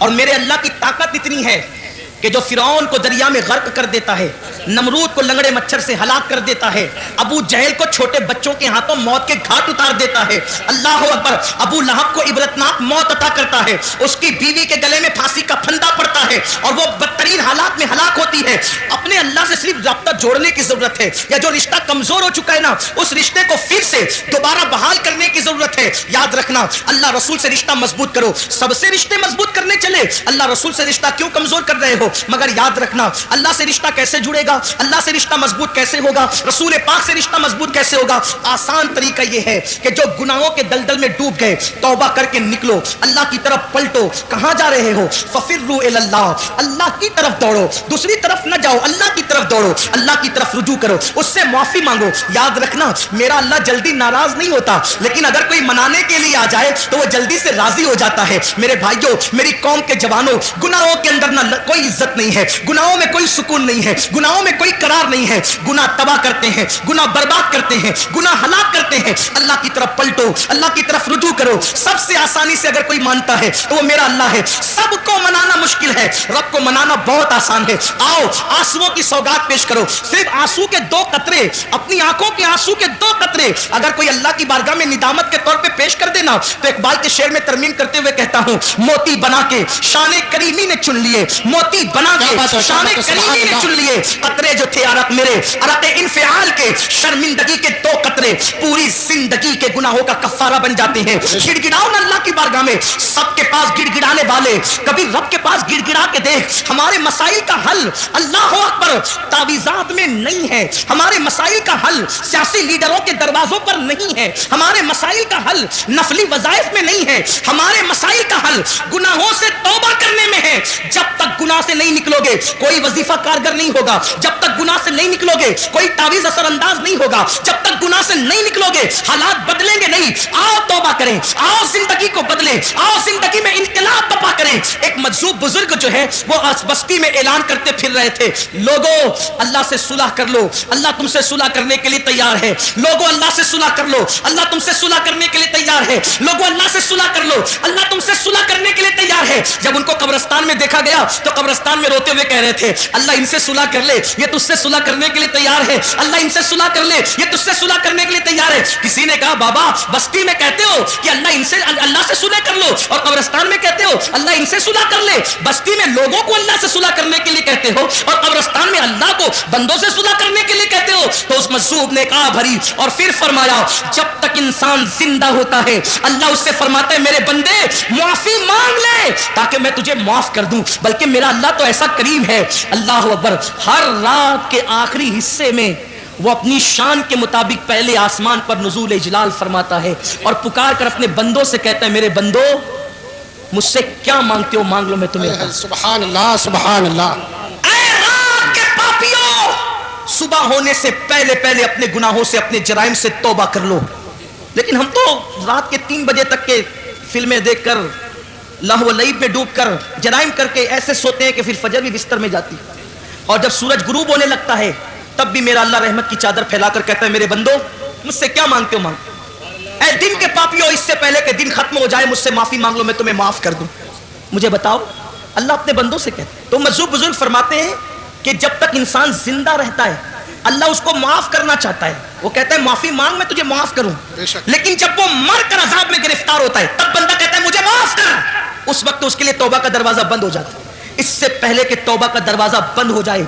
اور میرے اللہ کی طاقت اتنی ہے کہ جو فرعون کو دریا میں غرق کر دیتا ہے, نمرود کو لنگڑے مچھر سے ہلاک کر دیتا ہے, ابو جہل کو چھوٹے بچوں کے ہاتھوں موت کے گھاٹ اتار دیتا ہے, اللہ اکبر, ابو لہب کو عبرتناک موت عطا کرتا ہے, اس کی بیوی کے گلے میں پھانسی کا پھندا پڑتا ہے اور وہ بدترین حالات میں ہلاک ہوتی ہے. اپنے اللہ سے صرف رابطہ جوڑنے کی ضرورت ہے, یا جو رشتہ کمزور ہو چکا ہے نا اس رشتے کو پھر سے دوبارہ بحال کرنے کی ضرورت ہے. یاد رکھنا, اللہ رسول سے رشتہ مضبوط کرو. سب سے رشتے مضبوط کرنے چلے, اللہ رسول سے رشتہ کیوں کمزور کر رہے ہو؟ مگر یاد رکھنا, اللہ سے رشتہ کیسے جڑے گا, اللہ سے رشتہ مضبوط کیسے ہوگا, رسول پاک سے رشتہ مضبوط کیسے ہوگا؟ آسان طریقہ یہ ہے کہ جو گناہوں کے دلدل میں ڈوب گئے, توبہ کر کے نکلو, اللہ کی طرف پلٹو. کہاں جا رہے ہو؟ ففروا الی اللہ, اللہ کی طرف دوڑو, دوسری طرف نہ جاؤ, اللہ کی طرف دوڑو, اللہ کی طرف رجوع کرو, اس سے معافی مانگو. یاد رکھنا, میرا اللہ جلدی ناراض نہیں ہوتا, لیکن اگر کوئی منانے کے لیے آ جائے تو وہ جلدی سے راضی ہو جاتا ہے. میرے بھائیوں, میری قوم کے جوانوں, گناہوں کے اندر نہ کوئی عزت نہیں ہے, گناہوں میں کوئی سکون نہیں ہے, گناہوں میں کوئی قرار نہیں ہے. گناہ تباہ کرتے ہیں, گناہ برباد کرتے ہیں, گناہ ہلاک کرتے ہیں. اللہ کی طرف پلٹو, اللہ کی طرف رجوع کرو. سب سے آسانی سے اگر کوئی مانتا ہے تو وہ میرا اللہ ہے. سب کو منانا مشکل ہے, رب کو منانا بہت آسان ہے. آؤ آنسوؤں کی سوگات پیش کرو. صرف آنسو کے 2 قطرے, اپنی آنکھوں کے آنسو کے 2 قطرے اگر کوئی اللہ کی بارگاہ میں ندامت کے طور پہ پیش کر دینا تو اقبال کے شعر میں ترمیم کرتے ہوئے کہتا ہوں, موتی بنا کے شان کریمی نے چن لیے, موتی بنا کے شان کریمی نے چن لیے. قطرے جو تھے عرق میرے, عرق انفعال کے, شرمندگی کے 2 قطرے پوری زندگی کے گناہوں کا کفارہ بن جاتے ہیں. گڑگڑاؤ نا اللہ کی بارگاہ میں. سب کے پاس گڑگڑانے والے, کبھی رب کے پاس گڑگڑا کے دیکھ. ہمارے مسائل کا حل, اللہ اکبر, تعویذات میں نہیں ہے. ہمارے مسائل کا حل سیاسی لیڈروں کے دروازوں پر نہیں ہے. ہمارے مسائل کا حل نفلی وظائف میں نہیں ہے. ہمارے مسائل کا حل گناہوں سے توبہ کرنے میں ہے. جب تک گناہ سے نہیں نکلو گے کوئی وظیفہ کارگر نہیں ہوگا. جب تک گناہ سے نہیں نکلو گے کوئی تعویذ اثر انداز نہیں ہوگا. جب تک گناہ سے نہیں نکلو گے حالات بدلیں گے نہیں. آؤ توبہ کریں, آؤ زندگی کو بدلیں, آؤ زندگی میں انقلاب برپا کریں. ایک مجذوب بزرگ جو ہے وہ بستی میں اعلان کرتے پھر رہے تھے, لوگوں اللہ سے صلح کر لو, اللہ تم سے صلح کرنے کے لیے تیار ہے. لوگوں اللہ سے صلح کر لو, اللہ تم سے صلح کرنے کے لیے تیار ہے. لوگوں اللہ سے صلح کر لو, اللہ تم سے صلح کرنے کے لیے تیار ہے. جب ان کو قبرستان میں دیکھا گیا تو قبرستان میں روتے ہوئے کہہ رہے تھے, اللہ ان سے صلح کر لے, یہ تجھ سے صلح کرنے کے لیے تیار ہے. اللہ ان سے صلح کر لے, یہ تجھ سے صلح کرنے کے لیے تیار ہے. کسی نے کہا, بابا بستی میں کہتے ہو کہ اللہ سے صلح کر لو, اور قبرستان میں کہتے ہو اللہ ان سے صلح کر لے. بستی میں لوگوں کو اللہ سے صلح کرنے کے لیے کہتے ہو اور قبرستان میں اللہ کو بندوں سے صلح کرنے کے لیے کہتے ہو. تو اس مجذوب نے کہا بھری اور پھر فرمایا, جب تک انسان زندہ ہوتا ہے اللہ اس سے فرماتا ہے, میرے بندے معافی مانگ لے تاکہ میں تجھے معاف کر دوں. بلکہ میرا اللہ تو ایسا کریم ہے, اللہ اکبر, ہر رات کے آخری حصے میں وہ اپنی شان کے مطابق پہلے آسمان پر نزول اجلال فرماتا ہے اور پکار کر اپنے بندوں سے کہتا ہے, میرے بندو مجھ سے کیا مانگتے ہو مانگ لو, میں تمہیں. سبحان اللہ, سبحان اللہ. اے رات کے پاپیوں, صبح ہونے سے پہلے پہلے اپنے گناہوں سے, اپنے جرائم سے توبہ کر لو. لیکن ہم تو رات کے 3 بجے تک کے فلمیں دیکھ کر, لہو و لعب میں ڈوب کر, جرائم کر کے ایسے سوتے ہیں کہ پھر فجر بھی بستر میں جاتی. اور جب سورج غروب ہونے لگتا ہے تب بھی میرا اللہ رحمت کی چادر پھیلا کر کہتا ہے, میرے بندو مجھ سے کیا مانگتے ہو مانگ. اے دن کے پاپیوں, اس سے پہلے کہ دن ختم ہو جائے مجھ سے معافی مانگ لو, میں تمہیں معاف کر دوں. مجھے بتاؤ, اللہ اپنے بندوں سے کہتے ہیں. تو مجذوب بزرگ فرماتے ہیں کہ جب تک انسان زندہ رہتا ہے اللہ اس کو معاف کرنا چاہتا ہے. وہ کہتا ہے معافی مانگ, میں تجھے معاف کروں. لیکن جب وہ مر کر عذاب میں گرفتار ہوتا ہے تب بندہ کہتا ہے مجھے معاف کر. اس وقت اس کے لیے توبہ کا دروازہ بند ہو جاتا ہے. اس سے پہلے کہ توبہ کا دروازہ بند ہو جائے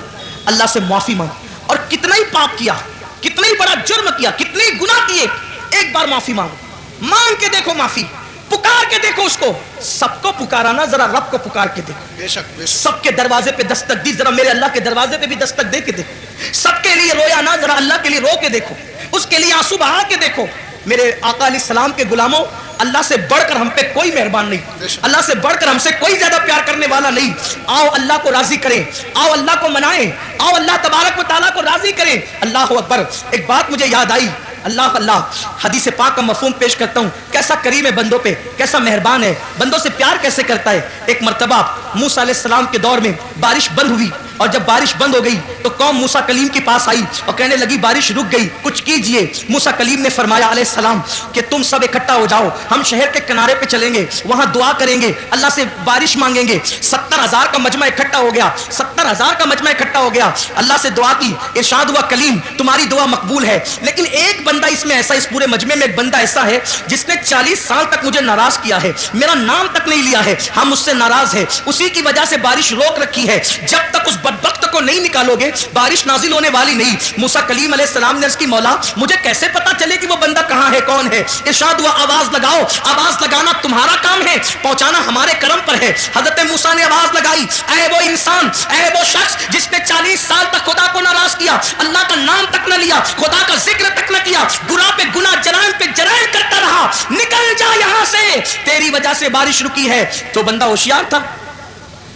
اللہ سے معافی مانگ. اور کتنا ہی پاپ کیا, کتنا ہی بڑا جرم کیا, کتنے ہی گناہ کیے, ایک بار معافی مانگو, مانگ کے دیکھو معافی, پکار کے دیکھو اس کو. سب کو پکارا نا, ذرا رب کو پکار کے دیکھو. بے شک, بے شک. سب کے دروازے پہ دستک دی, ذرا میرے اللہ کے دروازے پہ بھی دستک دے کے دیکھو. سب کے لیے رویا نا, ذرا اللہ کے لیے رو کے دیکھو, اس کے لیے آنسو بہا کے دیکھو. میرے آقا علیہ السلام کے غلاموں, اللہ سے بڑھ کر ہم پہ کوئی مہربان نہیں, اللہ سے بڑھ کر ہم سے کوئی زیادہ پیار کرنے والا نہیں. آؤ اللہ کو راضی کریں, آؤ اللہ کو منائیں, آؤ اللہ تبارک و تعالیٰ کو راضی کریں. اللہ اکبر. ایک بات مجھے یاد آئی, اللہ اللہ, حدیث پاک کا مفہوم پیش کرتا ہوں. کیسا کریم ہے بندوں پہ, کیسا مہربان ہے, بندوں سے پیار کیسے کرتا ہے. ایک مرتبہ موسیٰ علیہ السلام کے دور میں بارش بند ہوئی اور جب بارش بند ہو گئی تو قوم موسیٰ کلیم کے پاس آئی اور کہنے لگی بارش رک گئی, کچھ کیجئے. موسیٰ کلیم نے فرمایا علیہ السلام کہ تم سب اکٹھا ہو جاؤ, ہم شہر کے کنارے پہ چلیں گے, وہاں دعا کریں گے, اللہ سے بارش مانگیں گے. 70,000 کا مجمع اکٹھا ہو گیا, 70,000 کا مجمع اکٹھا ہو گیا, اللہ سے دعا کی. ارشاد ہوا کلیم تمہاری دعا مقبول ہے, لیکن ایک بندہ اس میں ایسا, اس پورے مجمع میں ایک بندہ ایسا ہے جس نے 40 سال تک مجھے ناراض کیا ہے, میرا نام تک نہیں لیا ہے, ہم اس سے ناراض ہے, اسی کی وجہ سے بارش روک رکھی ہے. جب تک اس بدبخت کو نہیں نکالو گے بارش نازل ہونے والی نہیں. موسیٰ کلیم علیہ السلام نے عرض کی مولا مجھے کیسے پتا چلے کہ وہ بندہ کہاں ہے, کون ہے؟ ارشاد ہوا آواز لگاؤ. آواز لگانا تمہارا کام ہے, پہنچانا ہمارے کرم پر ہے. حضرت موسیٰ نے آواز لگائی, اے وہ انسان, اے وہ شخص جس نے 40 سال تک خدا کو ناراض کیا, اللہ کا نام تک نہ لیا, خدا کا ذکر تک نہ کیا, گناہ پہ گناہ, جرائم پہ جرائم کرتا رہا, نکل جا یہاں سے, تیری وجہ سے بارش رکی ہے. تو بندہ ہوشیار تھا,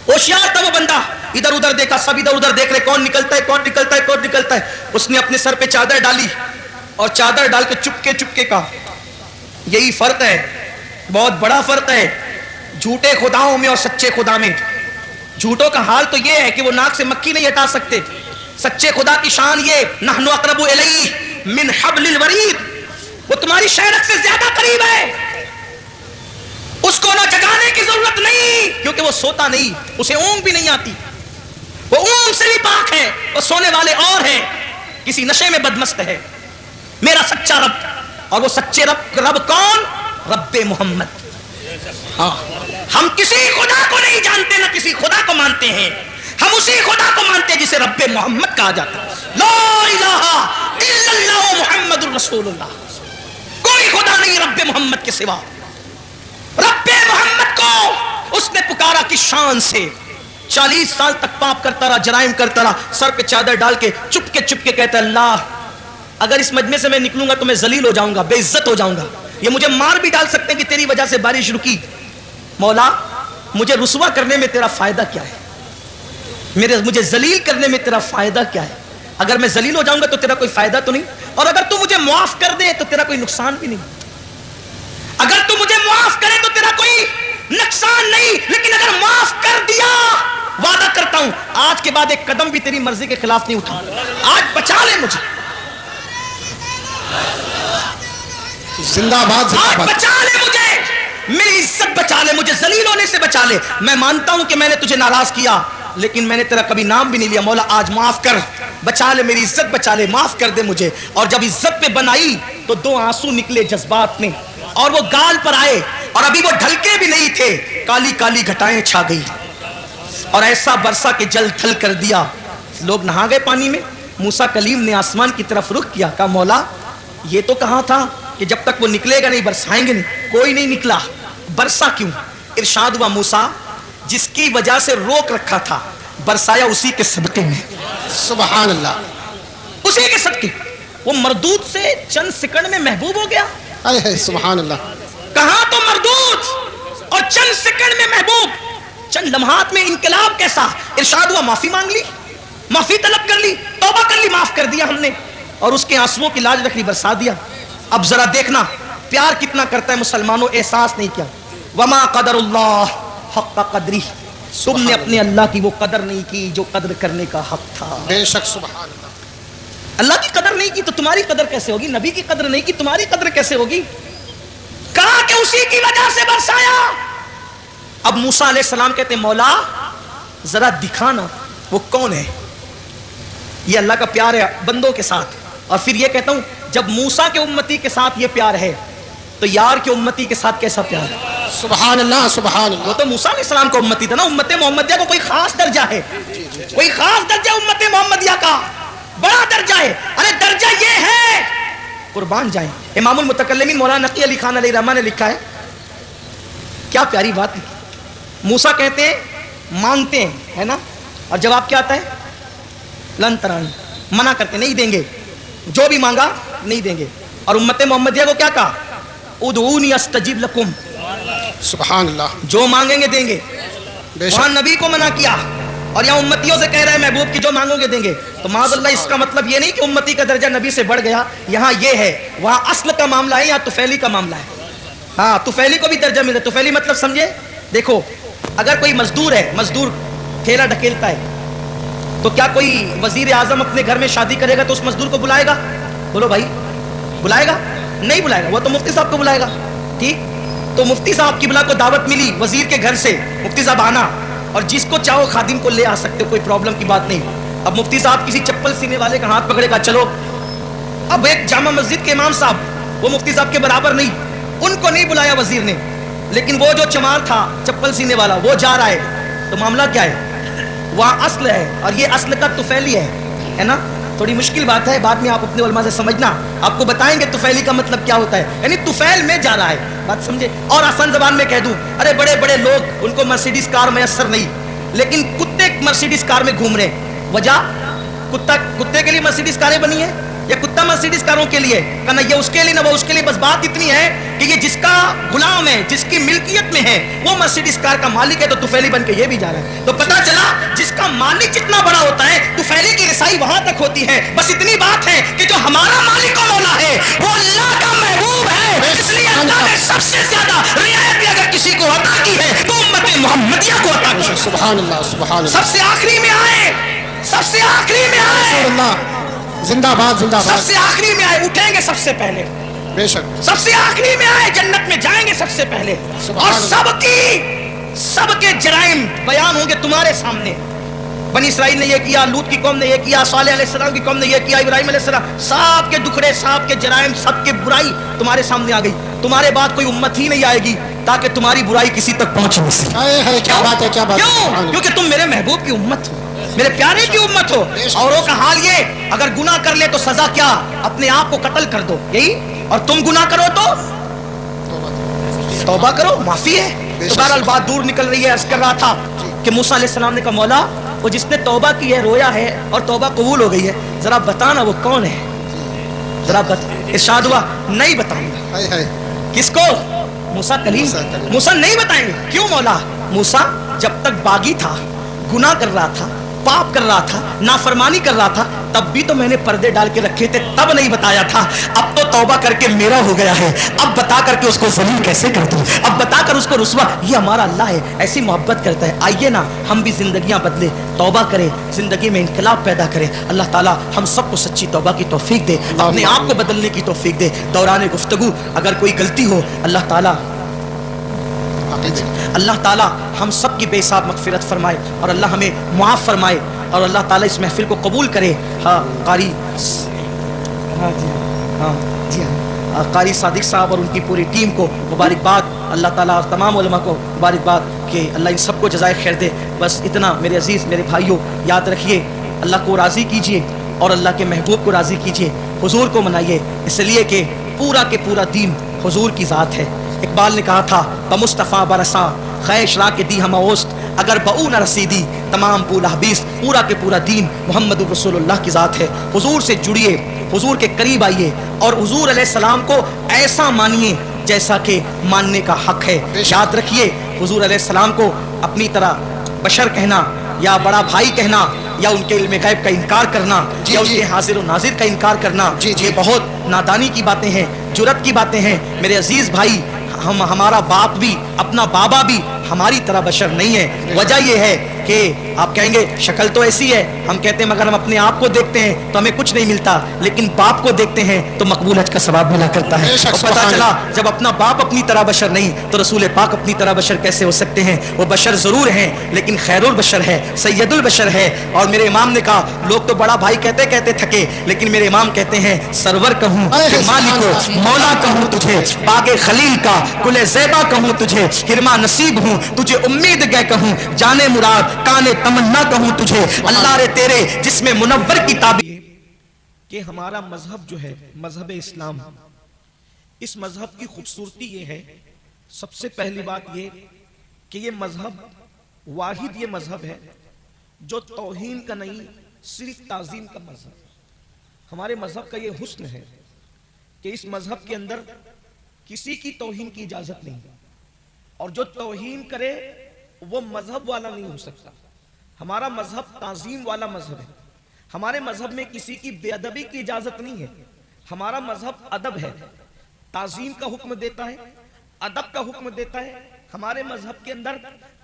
ہوشیار تھا وہ بندہ. ادھر ادھر دیکھا, سب ادھر ادھر دیکھ رہے کون نکلتا ہے, کون نکلتا ہے, کون نکلتا ہے. اس نے اپنے سر پہ چادر ڈالی اور چادر ڈال کے چپکے چپکے کہا. یہی فرق ہے, بہت بڑا فرق ہے جھوٹے خداؤں میں اور سچے خدا میں. جھوٹوں کا حال تو یہ ہے کہ وہ ناک سے مکھی نہیں ہٹا سکتے. سچے خدا کی شان یہ, نحن اقرب الیہ من حبل الورید, وہ تمہاری شہرت سے زیادہ قریب ہے, اس کو نہ جگانے کی ضرورت نہیں کیونکہ وہ سوتا نہیں, اسے اونگ بھی نہیں آتی, وہ اونگ سے بھی پاک ہے, وہ سونے والے اور ہیں, کسی نشے میں بدمست ہے. میرا سچا رب, اور وہ سچے رب کون؟ رب محمد. ہاں, ہم کسی خدا کو نہیں جانتے, نہ کسی خدا کو مانتے ہیں, ہم اسی خدا کو مانتے ہیں جسے رب محمد کہا جاتا ہے. لا الہ الا اللہ محمد الرسول اللہ, کوئی خدا نہیں رب محمد کے سوا. رب محمد کو اس نے پکارا کس شان سے, 40 سال تک پاپ کرتا رہا, جرائم کرتا رہا, سر پہ چادر ڈال کے چپ کے کہتا اللہ اگر اس مجمع سے میں نکلوں گا تو میں ذلیل ہو جاؤں گا, بے عزت ہو جاؤں گا, یہ مجھے مار بھی ڈال سکتے ہیں کہ تیری وجہ سے بارش رکی. مولا مجھے رسوا کرنے میں تیرا فائدہ کیا ہے, مجھے ذلیل کرنے میں تیرا فائدہ کیا ہے؟ اگر میں ذلیل ہو جاؤں گا تو تیرا کوئی فائدہ تو نہیں, اور اگر تو مجھے معاف کر دے تو تیرا کوئی نقصان بھی نہیں. اگر تو مجھے معاف کرے تو تیرا کوئی نقصان نہیں, لیکن اگر معاف کر دیا وعدہ کرتا ہوں آج کے بعد ایک قدم بھی تیری مرضی کے خلاف نہیں اٹھاؤں. آج بچا لے مجھے, زندہ باد, آج بچا لے مجھے, میری عزت بچا لے, مجھے ذلیل ہونے سے بچا لے. میں مانتا ہوں کہ میں نے تجھے ناراض کیا لیکن میں نے تیرا کبھی نام بھی نہیں لیا. مولا آج معاف کر, بچا لے, میری عزت بچا لے, معاف کر دے مجھے. اور جب عزت پہ بنائی تو 2 آنسو نکلے جذبات میں, اور وہ گال پر آئے, اور ابھی وہ ڈھلکے بھی نہیں تھے, کالی کالی گھٹائیں چھا گئی اور ایسا برسا کہ جل تھل کر دیا. لوگ نہا گئے پانی میں. موسیٰ کلیم نے آسمان کی طرف رخ کیا, کہا مولا یہ تو کہا تھا کہ جب تک وہ نکلے گا نہیں برسائیں گے نہیں, کوئی نہیں نکلا, برسا کیوں؟ ارشاد ہوا موسیٰ جس کی وجہ سے روک رکھا تھا برسایا اسی کے صدقے میں. سبحان اللہ, اسی کے صدقے. وہ مردود سے چند سیکنڈ میں محبوب ہو گیا. سبحان اللہ, کہاں تو مردود اور چند سیکنڈ میں محبوب, چند لمحات میں انقلاب کیسا. ارشاد ہوا معافی مانگ لی, معافی طلب کر لی, توبہ کر لی, معاف کر دیا ہم نے, اور اس کے آنسوؤں کی لاج رکھ لی, برسا دیا. اب ذرا دیکھنا پیار کتنا کرتا ہے مسلمانوں, احساس نہیں کیا. وما قدر اللہ حق قدری, تم نے اپنے اللہ کی وہ قدر نہیں کی جو قدر کرنے کا حق تھا. بے شک سبحان اللہ, اللہ کی قدر نہیں کی تو تمہاری قدر کیسے ہوگی؟ نبی کی قدر نہیں کی تمہاری قدر کیسے ہوگی؟ کہا کہ اسی کی وجہ سے برسایا. اب موسیٰ علیہ السلام کہتے ہیں مولا ذرا دکھانا وہ کون ہے. یہ اللہ کا پیار ہے بندوں کے ساتھ. اور پھر یہ کہتا ہوں جب موسیٰ کے امتی کے ساتھ یہ پیار ہے تو یار کے امتی کے ساتھ کیسا پیار ہے. سبحان اللہ, سبحان اللہ. وہ تو موسیٰ علیہ السلام کا امتی تھا نا, امت محمدیہ کو کوئی خاص درجہ ہے, کوئی خاص درجہ امت محمدیہ کا, بڑا درجہ ہے. ارے درجہ یہ ہے, قربان جائیں. امام المتکلمین مولانا نقی علی خان علیہ الرحمہ نے لکھا ہے, کیا پیاری بات ہے. موسیٰ کہتے ہیں مانگتے ہیں, ہے نا, اور جواب کیا آتا ہے لن ترانی, منع کرتے نہیں دیں گے, جو بھی مانگا نہیں دیں گے. اور امت محمدیہ کو کیا کہا ادعونی استجب لکم, سبحان اللہ, جو مانگیں گے دیں گے. وہاں نبی کو منع کیا اور یہاں امتیوں سے کہہ رہے ہیں محبوب کی جو مانگو گے دیں گے. تو معاذ اللہ اس کا مطلب یہ نہیں کہ امتی کا درجہ نبی سے بڑھ گیا, یہاں یہ ہے, وہاں اصل کا معاملہ ہے, یہاں طفیلی کا معاملہ ہے. ہاں طفیلی کو بھی درجہ ملتا ہے. طفیلی مطلب سمجھے, دیکھو اگر کوئی مزدور ہے, مزدور ٹھیلا ڈھکیلتا ہے تو کیا کوئی وزیر اعظم اپنے گھر میں شادی کرے گا تو اس مزدور کو بلائے گا؟ بولو بھائی، بلائے گا؟ نہیں بلائے گا، وہ تو مفتی صاحب کو بلائے گا. ٹھیک، تو مفتی صاحب کی بلا کو دعوت ملی وزیر کے گھر سے، مفتی صاحب آنا، اور جس کو چاہو خادم کو لے آ سکتے ہو، کوئی پرابلم کی بات نہیں. اب مفتی صاحب کسی چپل سینے والے کا ہاتھ پکڑے گا، چلو. اب ایک جامع مسجد کے امام صاحب، وہ مفتی صاحب کے برابر نہیں، ان کو نہیں بلایا وزیر نے، لیکن وہ جو چمار تھا چپل سینے والا وہ جا رہا ہے. تو معاملہ کیا ہے؟ وہاں اصل ہے، اور یہ اصل کا طفیلی ہے نا. تھوڑی مشکل بات ہے، بعد میں آپ اپنے علماء سے سمجھنا، آپ کو بتائیں گے طفیلی کا مطلب کیا ہوتا ہے. یعنی طفیل میں جا رہا ہے، بات سمجھے. اور آسان زبان میں کہہ دوں، ارے بڑے بڑے لوگ، ان کو مرسیڈیز کار میسر نہیں، لیکن کتے مرسیڈیز کار میں گھوم رہے ہیں. وجہ؟ کتے کے لیے مرسیڈیز کاریں بنی ہیں یا کتا مرسیڈیز کاروں کے لیے؟ کہنا یہ اس کے لیے نہ وہ اس کے لیے. بس بات اتنی ہے کہ یہ جس کا غلام ہے، جس کی ملکیت میں ہے، وہ مرسیڈیز کار کا مالک ہے، تو طفیلی بن کے یہ بھی جا رہا ہے. تو پتا چلا جس کا مالک جتنا بڑا ہوتا ہے طفیلی کی رسائی وہاں تک ہوتی ہے. بس اتنی بات ہے کہ جو ہمارا مالک و مولا ہے وہ اللہ کا محبوب ہے، اس لیے اللہ نے سب سے زیادہ رعایت بھی اگر کسی کو عطا کی ہے تو امت محمدیہ کو عطا کی. سبحان اللہ، سبحان اللہ. سب سے آخری میں آئے، سب سے آخری میں آئے، رسول اللہ زندہ باد، زندہ سب باد. سے آخری میں آئے، اٹھیں گے سب سے پہلے، بے شک. سب سے آخری میں آئے، جنت میں جائیں گے سب سے پہلے، اور سب کے جرائم بیان ہوں گے تمہارے سامنے. بنی اسرائیل نے یہ کیا، لوط کی قوم نے یہ کیا، صالح علیہ السلام کی قوم نے یہ کیا، ابراہیم علیہ السلام، سب کے دکھڑے، سب کے جرائم، سب کے برائی تمہارے سامنے آ گئی. تمہارے بعد کوئی امت ہی نہیں آئے گی تاکہ تمہاری برائی کسی تک پہنچ نہ سکے. کیا بات ہے، کیا بات ہے. کیوں؟ کیونکہ تم میرے محبوب کی امت ہو، میرے پیارے کی امت ہو. اوروں کا حال یہ، اگر گناہ کر لے تو سزا کیا؟ اپنے آپ کو قتل کر دو، یہی. اور تم گناہ کرو تو توبہ کرو، معافی ہے. تو بہرحال بات دور نکل رہی ہے. عرض کر رہا تھا کہ موسیٰ علیہ السلام نے کہا مولا، وہ جس نے توبہ کی ہے، رویا ہے اور توبہ قبول ہو گئی ہے، ذرا بتانا وہ کون ہے، ذرا ارشاد ہوا نہیں بتاؤں گا. کس کو؟ موسیٰ کلیم. موسیٰ نہیں بتائیں گے. کیوں مولا؟ موسیٰ جب تک باغی تھا، گناہ کر رہا تھا، پاپ کر رہا تھا، نافرمانی کر رہا تھا، تب بھی تو میں نے پردے ڈال کے رکھے تھے، تب نہیں بتایا تھا. اب تو توبہ کر کے میرا ہو گیا ہے، اب بتا کر کے اس کو ذلیل کیسے کر دوں، اب بتا کر اس کو رسوا. یہ ہمارا اللہ ہے، ایسی محبت کرتا ہے. آئیے نا ہم بھی زندگیاں بدلے، توبہ کریں، زندگی میں انقلاب پیدا کریں. اللہ تعالیٰ ہم سب کو سچی توبہ کی توفیق دے، اپنے آپ کو بدلنے کی توفیق دے. دوران گفتگو اگر کوئی غلطی ہو، اللہ تعالیٰ ہم سب کی بے حساب مغفرت فرمائے، اور اللہ ہمیں معاف فرمائے، اور اللہ تعالیٰ اس محفل کو قبول کرے. قاری قاری صادق صاحب اور ان کی پوری ٹیم کو مبارکباد. اللہ تعالیٰ اور تمام علماء کو مبارکباد کہ اللہ ان سب کو جزائے خیر دے. بس اتنا میرے عزیز، میرے بھائیوں، یاد رکھیے اللہ کو راضی کیجئے اور اللہ کے محبوب کو راضی کیجئے. حضور کو منائیے، اس لیے کہ پورا کے پورا دین حضور کی ذات ہے. اقبال نے کہا تھا بمصطفیٰ برساں خیش را کے دی ہم اوست، اگر بہو نہ رسیدی تمام پولا حبیس. پورا کے پورا دین محمد رسول اللہ کی ذات ہے. حضور سے جڑیے، حضور کے قریب آئیے، اور حضور علیہ السلام کو ایسا مانیے جیسا کہ ماننے کا حق ہے. یاد رکھیے حضور علیہ السلام کو اپنی طرح بشر کہنا، یا بڑا بھائی کہنا، یا ان کے علم غیب کا انکار کرنا، یا ان کے حاضر و ناظر کا انکار کرنا، یہ بہت نادانی کی باتیں ہیں، جرأت کی باتیں ہیں. میرے عزیز بھائی، ہمارا باپ بھی، اپنا بابا بھی ہماری طرح بشر نہیں ہے. وجہ یہ ہے کہ آپ کہیں گے شکل تو ایسی ہے، ہم کہتے ہیں مگر ہم اپنے آپ کو دیکھتے ہیں تو ہمیں کچھ نہیں ملتا، لیکن باپ کو دیکھتے ہیں تو مقبول حج کا ثواب ملا کرتا ہے. اور پتہ چلا جب اپنا باپ اپنی طرح بشر نہیں تو رسول پاک اپنی طرح بشر کیسے ہو سکتے ہیں؟ وہ بشر ضرور ہیں لیکن خیر البشر ہے، سید البشر ہے. اور میرے امام نے کہا لوگ تو بڑا بھائی کہتے کہتے تھکے، لیکن میرے امام کہتے ہیں سرور کہوں کہ مالک و مولا کہوں تجھے، باغ خلیل کا گل زیبا کہوں تجھے، ہرما نصیب ہوں تجھے امید گئے کہوں، جانے مراد کانے تمنا کہوں تجھے. اللہ رے تیرے جس میں منور کی تعبیر کہ ہمارا مذہب جو ہے مذہب اسلام، اس مذہب کی خوبصورتی یہ ہے، سب سے پہلی بات یہ کہ یہ مذہب واحد یہ مذہب ہے جو توہین کا نہیں، صرف تعظیم کا مذہب. ہمارے مذہب کا یہ حسن ہے کہ اس مذہب کے اندر کسی کی توہین کی اجازت نہیں، اور جو توہین کرے وہ مذہب والا نہیں ہو سکتا. ہمارا مذہب تعظیم والا مذہب ہے. ہمارے مذہب میں کسی کی بے ادبی کی اجازت نہیں ہے. ہمارا مذہب ادب ہے، تعظیم کا حکم دیتا ہے، ادب کا حکم دیتا ہے، ہمارے مذہب کے اندر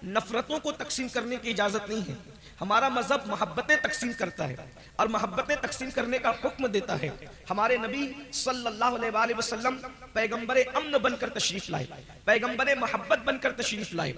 نفرتوں کو تقسیم کرنے کی اجازت نہیں ہے. ہمارا مذہب محبتیں تقسیم کرتا ہے اور محبتیں تقسیم کرنے کا حکم دیتا ہے. ہمارے نبی صلی اللہ علیہ وآلہ وسلم پیغمبر امن بن کر تشریف لائے, پیغمبر محبت بن کر تشریف لائے.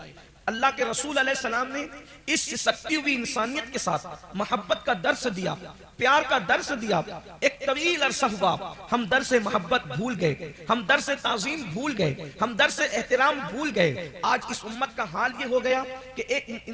اللہ کے رسول علیہ السلام نے اس سکتی ہوئی انسانیت کے ساتھ محبت کا درس دیا, پیار کا درس دیا. ایک طویل عرصہ ہوا ہم درس محبت بھول گئے, ہم درس تعظیم بھول گئے, ہم درس احترام بھول گئے. آج اس امت کا حال یہ ہو گیا کہ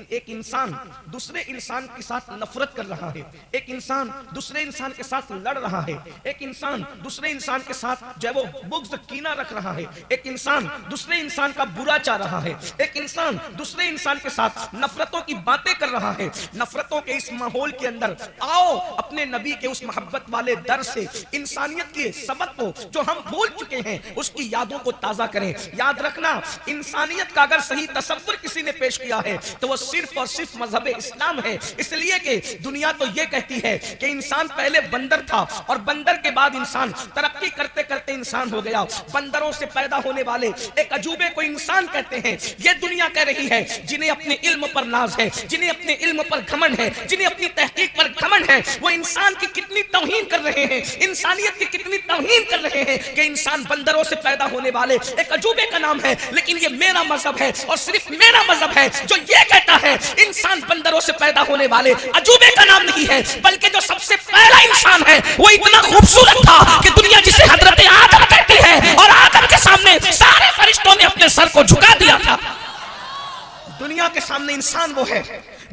ایک انسان دوسرے انسان کے ساتھ نفرت کر رہا ہے, ایک انسان دوسرے انسان کے ساتھ لڑ رہا ہے, ایک انسان دوسرے انسان کے ساتھ جو ہے وہ بغض کینہ رکھ رہا ہے, ایک انسان دوسرے انسان کا برا چاہ رہا ہے, ایک انسان دوسرے انسان کے ساتھ نفرتوں کی باتیں کر رہا ہے. نفرتوں کے اس ماحول کے اندر آؤ اپنے نبی کے اس محبت والے در سے انسانیت کے سبق کو جو ہم بھول چکے ہیں اس کی یادوں کو تازہ کریں. یاد رکھنا, انسانیت کا اگر صحیح تصور کسی نے پیش کیا ہے تو وہ صرف اور صرف مذہب اسلام ہے. اس لیے کہ دنیا تو یہ کہتی ہے کہ انسان پہلے بندر تھا اور بندر کے بعد انسان ترقی کرتے کرتے انسان ہو گیا. بندروں سے پیدا ہونے والے ایک عجوبے کو انسان کہتے ہیں. یہ دنیا کہہ رہی ہے جنہیں اپنے علم پر ناز ہے, جنہیں اپنے علم پر گھمنڈ ہے, جنہیں اپنی تحقیق پر گھمنڈ ہے, وہ انسان کی کتنی توہین کر رہے ہیں, انسانیت کی کتنی توہین کر رہے ہیں کہ انسان بندروں سے پیدا ہونے والے ایک عجوبے کا نام ہے. لیکن یہ میرا مذہب ہے اور صرف میرا مذہب ہے جو یہ کہتا ہے انسان بندروں سے پیدا ہونے والے عجوبے کا نام نہیں ہے, بلکہ جو سب سے پہلا انسان ہے وہ اتنا خوبصورت تھا کہ دنیا جسے حضرت آدم کہتی ہے اور آدم کے سامنے سارے فرشتوں نے اپنے سر کو جھکا دیا تھا. دنیا کے سامنے انسان وہ ہے,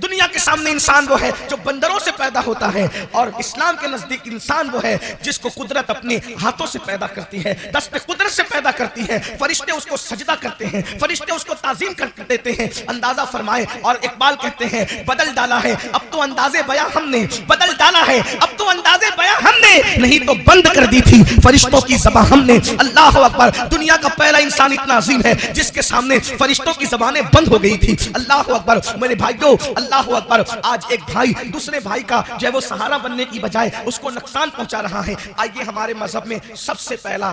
دنیا کے سامنے انسان وہ ہے جو بندروں سے پیدا ہوتا ہے, اور اسلام کے نزدیک انسان وہ ہے جس کو قدرت اپنے ہاتھوں سے پیدا کرتی ہے, دست قدرت سے پیدا کرتی ہے. فرشتے اس کو سجدہ کرتے ہیں, فرشتے اس کو تعظیم کر دیتے ہیں. اندازہ فرمائے, اور اقبال کہتے ہیں بدل ڈالا ہے اب تو اندازے بیاں ہم نے, بدل ڈالا ہے اب تو اندازے بیاں ہم نے, نہیں تو بند کر دی تھی فرشتوں کی زبان ہم نے. اللہ اکبر, دنیا کا پہلا انسان اتنا عظیم ہے جس کے سامنے فرشتوں کی زبانیں بند ہو گئی تھی. اللہ اکبر میرے بھائیوں, اللہ اکبر. آج ایک بھائی دوسرے بھائی کا جو ہے وہ سہارا بننے کی بجائے اس کو نقصان پہنچا رہا ہے. آئیے ہمارے مذہب میں سب سے پہلا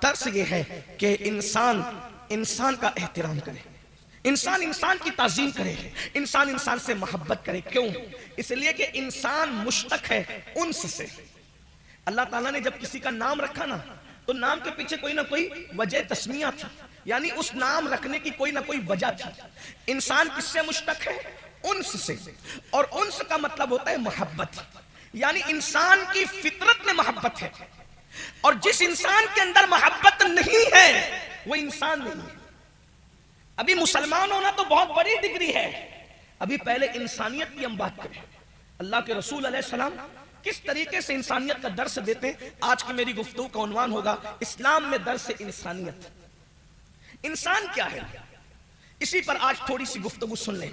درس یہ ہے کہ انسان کا احترام کرے, انسان کی تعظیم کرے, انسان سے محبت کرے. کیوں؟ اس لیے کہ انسان مشتق ہے انس سے. اللہ تعالیٰ نے جب کسی کا نام رکھا نا تو نام کے پیچھے کوئی نہ کوئی وجہ تسمیہ تھی, یعنی اس نام رکھنے کی کوئی نہ کوئی وجہ تھی. انسان کس سے مشتق ہے؟ انس سے, اور انس کا مطلب ہوتا ہے محبت, یعنی انسان کی فطرت میں محبت ہے, اور جس انسان کے اندر محبت نہیں ہے وہ انسان نہیں ہے. ابھی مسلمان ہونا تو بہت بڑی ڈگری ہے, ابھی پہلے انسانیت کی ہم بات کریں. اللہ کے رسول علیہ السلام کس طریقے سے انسانیت کا درس دیتے ہیں. آج کی میری گفتگو کا عنوان ہوگا اسلام میں درس انسانیت. انسان کیا ہے, اسی پر آج تھوڑی سی گفتگو سن لیں.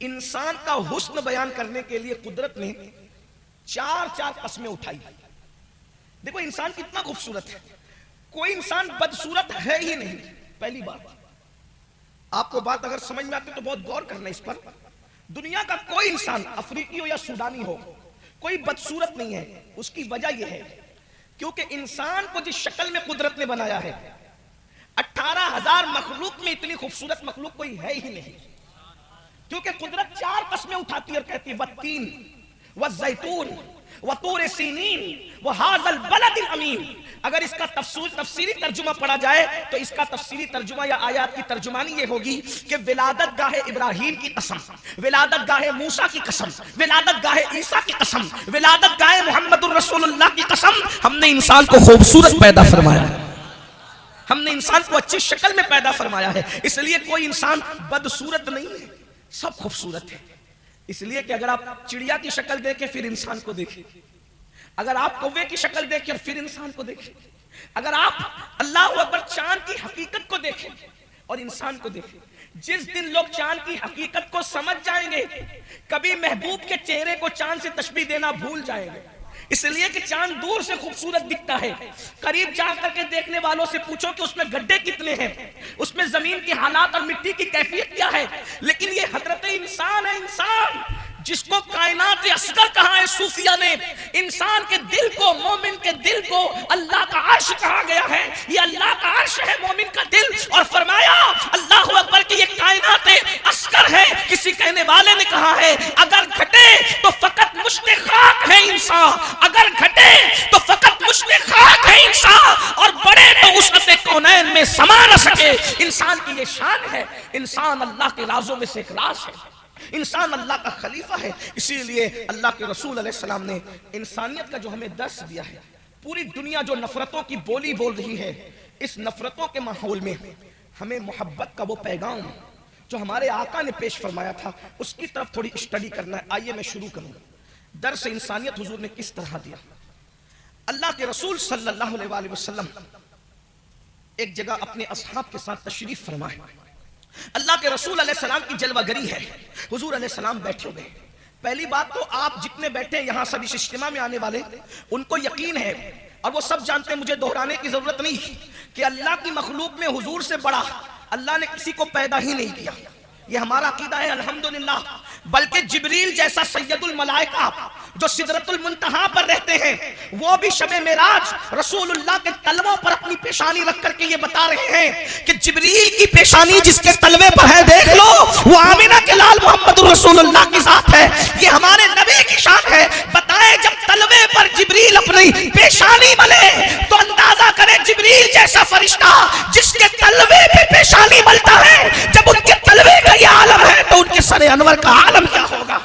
انسان کا حسن بیان کرنے کے لیے قدرت نے چار قسمیں اٹھائی. دیکھو انسان کتنا خوبصورت ہے, کوئی انسان بدصورت ہے ہی نہیں. پہلی بات, آپ کو بات اگر سمجھ میں آتی تو بہت غور کرنا اس پر. دنیا کا کوئی انسان, افریقی ہو یا سوڈانی ہو, کوئی بدصورت نہیں ہے. اس کی وجہ یہ ہے کیونکہ انسان کو جس شکل میں قدرت نے بنایا ہے, 18,000 مخلوق میں اتنی خوبصورت مخلوق کوئی ہے ہی نہیں. کیونکہ قدرت 4 قسمیں اٹھاتی ہے اور کہتی ہے والتین والزیتون وطور سینین وہذا البلد الامین. اگر اس کا تفسیری ترجمہ پڑھا جائے تو اس کا تفسیری ترجمہ یا آیات کی ترجمانی یہ ہوگی کہ ولادت گاہ ابراہیم کی قسم, ولادت گاہ موسیٰ کی قسم, ولادت گاہ عیسیٰ کی قسم, ولادت گاہ محمد الرسول اللہ کی قسم, ہم نے انسان کو خوبصورت پیدا فرمایا ہے, ہم نے انسان کو اچھی شکل میں پیدا فرمایا ہے. اس لیے کوئی انسان بدصورت نہیں ہے, سب خوبصورت ہے. اس لیے کہ اگر آپ چڑیا کی شکل دیکھیں پھر انسان کو دیکھیں, اگر آپ کوے کی شکل دیکھیں پھر انسان کو دیکھیں, اگر آپ اللہ اکبر چاند کی حقیقت کو دیکھیں اور انسان کو دیکھیں, جس دن لوگ چاند کی حقیقت کو سمجھ جائیں گے کبھی محبوب کے چہرے کو چاند سے تشبیہ دینا بھول جائیں گے. اس لیے کہ چاند دور سے خوبصورت دکھتا ہے, قریب جا کر کے دیکھنے والوں سے پوچھو کہ اس میں گڈھے کتنے ہیں, اس میں زمین کے حالات اور مٹی کی کیفیت کیا ہے. لیکن یہ حضرت انسان ہے, انسان جس کو کائنات اصغر کہا ہے صوفیہ نے. انسان کے دل کو, مومن کے دل کو اللہ کا عرش کہا گیا ہے. یہ اللہ کا عرش ہے, مومن کا دل دل اور فرمایا اللہ اکبر کہ یہ کائنات عسکر ہے. کسی کہنے والے نے کہا ہے اگر گھٹے تو فقط مشت خاک ہے انسان, اگر گھٹے تو فقط مشت خاک ہے انسان, اور بڑے تو وسعت کونین میں سما نہ سکے. انسان کی یہ شان ہے, انسان اللہ کے رازوں میں سے ایک راز ہے, انسان اللہ کا خلیفہ ہے. اسی لیے اللہ کے رسول علیہ السلام نے انسانیت کا جو ہمیں درس دیا ہے, پوری دنیا جو نفرتوں کی بولی بول رہی ہے, اس نفرتوں کے ماحول میں ہمیں محبت کا وہ پیغام جو ہمارے آقا نے پیش فرمایا تھا اس کی طرف تھوڑی اسٹڈی کرنا ہے. آئیے میں شروع کروں. درس انسانیت حضور نے کس طرح دیا. اللہ کے رسول صلی اللہ علیہ وآلہ وسلم ایک جگہ اپنے اصحاب کے ساتھ تشریف فرمائے. اللہ کے رسول علیہ السلام کی جلوہ گری ہے. حضور علیہ السلام بیٹھے ہوئے. پہلی بات تو آپ جتنے بیٹھے یہاں سب اس اجتماع میں آنے والے ان کو یقین ہے اور وہ سب جانتے ہیں, مجھے دہرانے کی ضرورت نہیں کہ اللہ کی مخلوق میں حضور سے بڑا اللہ نے کسی کو پیدا ہی نہیں کیا. یہ ہمارا عقیدہ ہے الحمدللہ. بلکہ جبریل جیسا سید الملائکہ جو سدرۃ المنتہا پر رہتے ہیں وہ بھی شب معراج رسول اللہ کے تلووں پر اپنی پیشانی رکھ کر کے یہ بتا رہے ہیں کہ جبریل کی پیشانی جس کے تلوے پر ہے دیکھ لو وہ آمنہ کے لال محمد رسول اللہ کی ذات ہے. یہ ہمارے نبی کی شان ہے. بتائیں جب تلوے پر جبریل اپنی پیشانی ملے تو اندازہ کرے جبریل جیسا فرشتہ جس کے تلوے پہ پیشانی ملتا ہے, جب ان کے تلوے کا یہ عالم ہے تو ان کے سر انور کا عالم کیا ہوگا.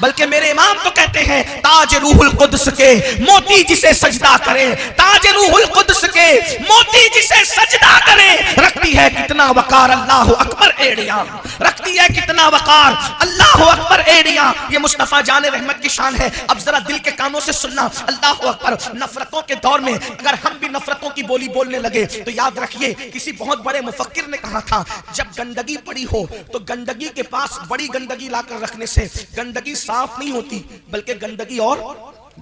بلکہ میرے امام تو کہتے ہیں تاج روح القدس کے موتی جسے سجدہ کرے, تاج روح القدس کے موتی جسے سجدہ کرے, رکھتی ہے کتنا وقار اللہ اکبر ایڑیاں, رکھتی ہے کتنا وقار اللہ اکبر ایڑیاں. یہ مصطفیٰ جان رحمت کی شان ہے. اب ذرا دل کے کانوں سے سننا. اللہ اکبر. نفرتوں کے دور میں اگر ہم بھی نفرتوں کی بولی بولنے لگے تو یاد رکھیے کسی بہت بڑے مفکر نے کہا تھا جب گندگی پڑی ہو تو گندگی کے پاس بڑی گندگی لا کر رکھنے سے گندگی صاف نہیں ہوتی بلکہ گندگی اور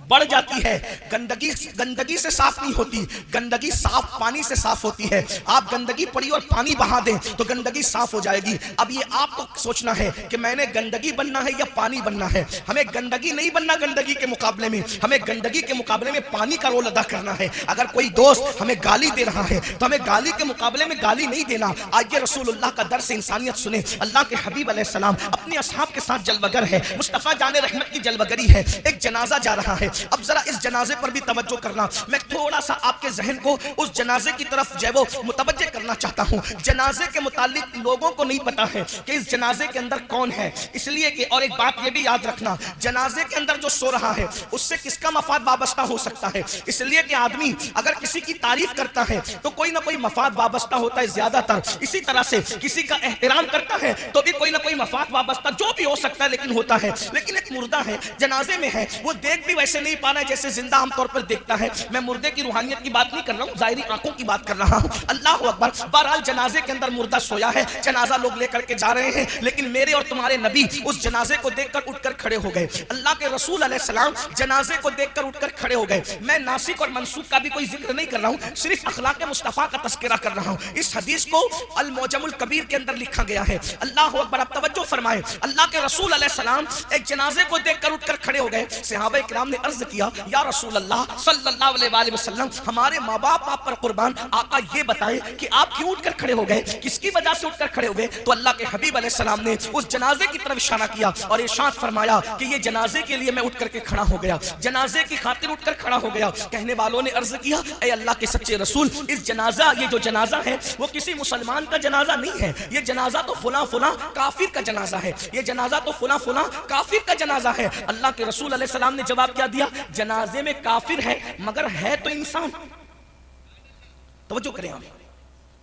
بڑھ جاتی ہے. گندگی سے صاف نہیں ہوتی, گندگی صاف پانی سے صاف ہوتی ہے. آپ گندگی پڑی اور پانی بہا دیں تو گندگی صاف ہو جائے گی. اب یہ آپ کو سوچنا ہے کہ میں نے گندگی بننا ہے یا پانی بننا ہے. ہمیں گندگی نہیں بننا, گندگی کے مقابلے میں ہمیں گندگی کے مقابلے میں پانی کا رول ادا کرنا ہے. اگر کوئی دوست ہمیں گالی دے رہا ہے تو ہمیں گالی کے مقابلے میں گالی نہیں دینا. آئیے رسول اللہ کا درس انسانیت سنیں. اللہ کے حبیب علیہ السلام اپنے اصحاب کے ساتھ جلوگر ہے. مصطفیٰ جان رحمت کی جلوگری ہے. ایک جنازہ جا رہا ہے. اب ذرا اس جنازے پر بھی توجہ کرنا. میں تھوڑا سا آپ کے ذہن کو اس جنازے کی طرف جو ہے وہ متوجہ کرنا چاہتا ہوں. جنازے کے متعلق لوگوں کو نہیں پتا ہے کہ اس جنازے کے اندر کون ہے, اس لیے کہ اور ایک بات یہ بھی یاد رکھنا جنازے کے اندر جو سو رہا ہے اس سے کس کا مفاد وابستہ ہو سکتا ہے. اس لیے کہ آدمی اگر کسی کی تعریف کرتا ہے تو کوئی نہ کوئی مفاد وابستہ ہوتا ہے زیادہ تر. اسی طرح سے کسی کا احترام کرتا ہے تو بھی کوئی نہ کوئی مفاد وابستہ جو بھی ہو سکتا ہے لیکن ہوتا ہے. لیکن ایک مردہ ہے جنازے میں ہے, وہ دیکھ بھی ویسے نہیں پا رہا ہے جیسے زندہ عام طور پر دیکھتا ہے. میں مردے کی روحانیت کی بات نہیں کر رہا ہوں, ظاہری آنکھوں کی بات کر رہا ہوں. اللہ اکبر. بہرحال جنازے کے اندر مردہ سویا ہے, جنازہ لوگ لے کر کے جا رہے ہیں, لیکن میرے اور تمہارے نبی اس جنازے کو دیکھ کر اٹھ کر کھڑے ہو گئے. اللہ کے رسول علیہ السلام جنازے کو دیکھ کر اٹھ کر کھڑے ہو گئے. میں ناسک اور منسوخ کا بھی کوئی ذکر نہیں کر رہا ہوں, صرف اخلاق مصطفیٰ کا تذکرہ کر رہا ہوں. اس حدیث کو المعجم الکبیر کے اندر لکھا گیا ہے. اللہ اکبر. اب توجہ فرمائیں. اللہ کے رسول علیہ السلام ایک جنازے کو دیکھ کر اٹھ کر کھڑے ہو گئے. صحابہ کرام نے عرض کیا یا رسول اللہ صلی اللہ علیہ وآلہ وسلم, ہمارے ماں باپ آپ پر قربان, آقا یہ بتائیں کہ آپ کیوں اٹھ کر کھڑے ہو گئے, کس کی وجہ سے اٹھ کر کھڑے ہو گئے. تو اللہ کے حبیب علیہ السلام نے اس جنازے کی طرف اشارہ کیا اور ارشاد فرمایا کہ یہ جنازے کے لیے میں اٹھ کر کے کھڑا ہو گیا, جنازے کی خاطر اٹھ کر کھڑا ہو گیا. کہنے والوں نے عرض کیا اے اللہ کے سچے رسول, اس جنازہ یہ جو جنازہ ہے وہ کسی مسلمان کا جنازہ نہیں ہے, یہ جنازہ تو فلاں فلاں کافر کا جنازہ ہے, یہ جنازہ تو فلاں فلاں کافر کا جنازہ ہے. اللہ کے رسول علیہ السلام نے جواب کیا دیا, جنازے میں کافر ہے مگر ہے تو انسان. توجہ کریں آپ.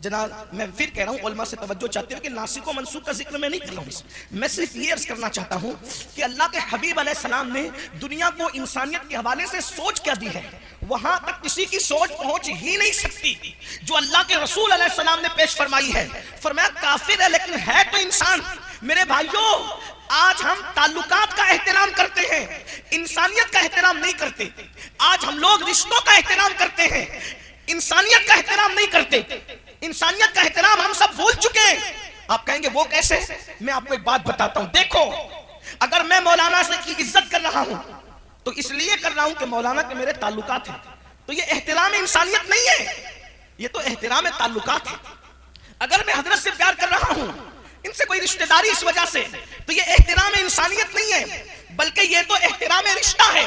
جناب میں پھر کہہ رہا ہوں, علماء سے توجہ چاہتے ہیں کہ ناسک و منسوخ کا ذکر میں نہیں کر رہا ہوں, میں صرف یہ عرض کرنا چاہتا ہوں کہ اللہ کے حبیب علیہ السلام نے دنیا کو انسانیت کے حوالے سے سوچ کیا دی ہے, وہاں تک کسی کی سوچ پہنچ ہی نہیں سکتی جو اللہ کے رسول علیہ السلام نے پیش فرمائی ہے. فرمایا کافر ہے لیکن ہے تو انسان. میرے بھائیوں, آج ہم تعلقات کا احترام کرتے ہیں, انسانیت کا احترام نہیں کرتے. آج ہم لوگ رشتوں کا احترام کرتے ہیں, انسانیت کا احترام نہیں کرتے. انسانیت کا احترام ہم سب بھول چکے ہیں. آپ کہیں گے وہ کیسے؟ میں آپ کو ایک بات بتاتا ہوں. دیکھو, اگر میں مولانا سے کی عزت کر رہا ہوں تو اس لیے کر رہا ہوں کہ مولانا کے میرے تعلقات ہیں, تو یہ احترام انسانیت نہیں ہے, یہ تو احترام تعلقات ہے. اگر میں حضرت سے پیار کر رہا ہوں ان سے کوئی رشتہ داری اس وجہ سے، تو یہ احترام انسانیت نہیں ہے، بلکہ یہ تو احترام رشتہ ہے۔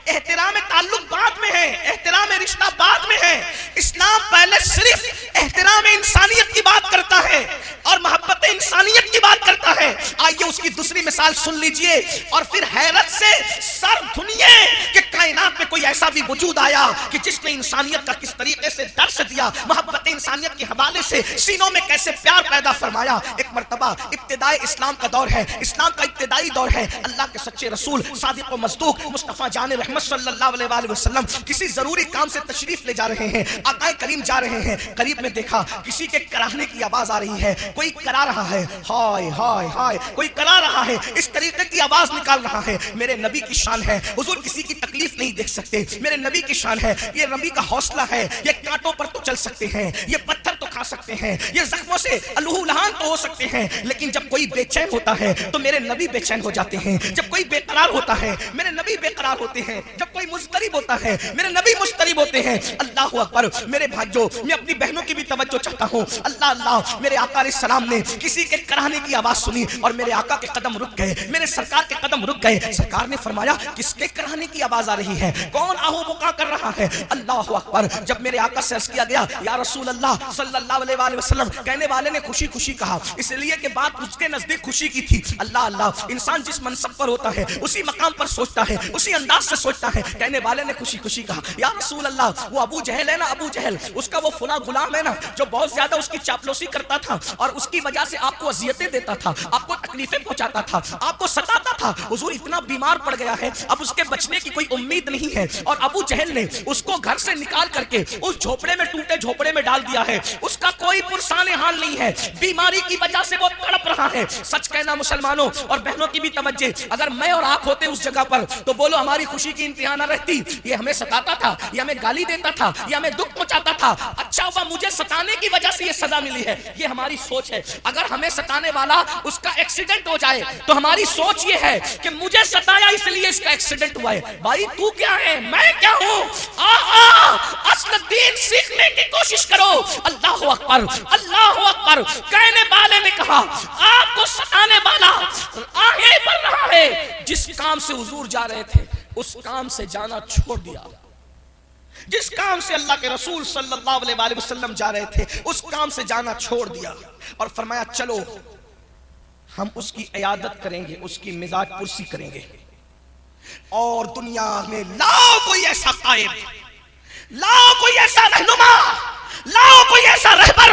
احترام تعلق بعد میں ہے، احترام رشتہ بعد میں ہے۔ اسلام پہلے صرف احترام انسانیت کی بات کرتا ہے اور محبت انسانیت کی بات کرتا ہے۔ آئیے اس کی دوسری مثال سن لیجئے اور پھر حیرت سے سر دھنیے کہ کائنات میں کوئی ایسا بھی وجود آیا کہ جس نے انسانیت کا کس طریقے سے درس دیا، محبت انسانیت کے حوالے سے سینوں میں کیسے پیار پیدا فرمایا۔ ایک مرتبہ ابتدائی اسلام کا دور ہے، اسلام کا ابتدائی دور ہے، اللہ کے سچے رسول صادق و مصدوق مصطفیٰ جان رحمت صلی اللہ علیہ وآلہ وسلم کسی ضروری کام سے تشریف لے جا رہے ہیں، آقا کریم جا رہے ہیں، قریب میں دیکھا کسی کے کراہنے کی آواز آ رہی ہے، کوئی کرا رہا ہے، ہائے ہائے ہائے، کوئی کرا رہا ہے، اس طریقے کی آواز نکال رہا ہے۔ میرے نبی کی شان ہے، حضور کسی کی تکلیف نہیں دیکھ سکتے، میرے نبی کی شان ہے، یہ نبی کا حوصلہ ہے، یہ کانٹوں پر تو چل سکتے ہیں، یہ پتھر تو کھا سکتے ہیں، یہ زخموں سے الوہ لہان تو ہو سکتے ہیں، لیکن جب کوئی بے چین ہوتا ہے تو میرے نبی بے چین ہو جاتے ہیں، جب کوئی بے قرار ہوتا ہے میرے نبی بے قرار ہوتے ہیں، جب کوئی مضطرب ہوتا ہے میرے نبی مضطرب ہوتے ہیں۔ اللہ اکبر۔ میرے بھائیو، میں اپنی بہنوں کی بھی توجہ چاہتا ہوں، اللہ اللہ، میرے آقا علیہ السلام نے کسی کے کراہنے کی آواز سنی اور میرے آقا کے قدم رک گئے، میرے سرکار کے قدم رک گئے۔ سرکار نے فرمایا کس کے کراہنے کی آواز آ رہی ہے، کون آہو بکا کر رہا ہے؟ اللہ اکبر۔ جب میرے آقا سے عرض کیا گیا یا رسول اللہ صلی اللہ علیہ وآلہ وسلم، کہنے والے نے خوشی خوشی کہا، اس لیے کہ بات اس کے نزدیک خوشی کی تھی۔ اللہ اللہ، انسان جس منصب پر ہوتا ہے اسی مقام پر سوچتا ہے، اسی انداز سے سوچتا ہے۔ کہنے والے نے خوشی خوشی کہا یا رسول اللہ، وہ ابو جہل ہے نا، ابو جہل، اس کا وہ فلاں غلام ہے نا جو بہت زیادہ اس کی چاپلوسی کرتا تھا اور اس کی وجہ سے آپ کو اذیتیں دیتا تھا، آپ کو تکلیفیں پہنچاتا تھا، آپ کو ستاتا تھا۔ حضور اتنا بیمار پڑ گیا ہے، اب اس کے بچنے کی کوئی امید نہیں ہے، اور ابو جہل نے اس کو گھر سے نکال کر کے اس جھوپڑے میں، ٹوٹے جھوپڑے میں ڈال دیا ہے، اس کا کوئی پرسان حال نہیں ہے، بیماری کی وجہ سے وہ تڑپ رہا ہے۔ سچ کہنا مسلمانوں اور بہنوں کی بھی توجہ، اگر میں اور آپ ہوتے اس جگہ پر تو بولو ہماری خوشی کی انتہا نہ رہتی، یہ ہمیں ستاتا تھا، یہ ہمیں گالی دیتا تھا، یہ ہمیں دکھ پہنچاتا تھا، اچھا ہوا مجھے ستانے کی وجہ سے یہ سزا ملی ہے۔ یہ ہماری سوچ ہے۔ اگر ہمیں ستانے والا اس کا ایکسیڈنٹ ہو جائے تو ہماری سوچ یہ ہے کہ مجھے ستایا اس لیے اس کا ایکسیڈنٹ ہوا ہے۔ بھائی تو کیا ہے، میں کیا ہوں؟ اصل دین سیکھنے کی کوشش کرو۔ اللہ اکبر، اللہ اکبر۔ کہنے والے نے کہا آپ کو ستانے والا آگے بڑھ رہا ہے، جس کام سے حضور جا رہے تھے اس کام سے جانا چھوڑ دیا، جس کام سے اللہ کے رسول صلی اللہ علیہ وآلہ وسلم جا رہے تھے اس کام سے جانا چھوڑ دیا، اور فرمایا چلو ہم اس کی عیادت کریں گے، اس کی مزاج پرسی کریں گے، اور دنیا میں لاؤ کوئی ایسا قائد، لاؤ کوئی ایسا رہنما، لاؤ کوئی ایسا رہبر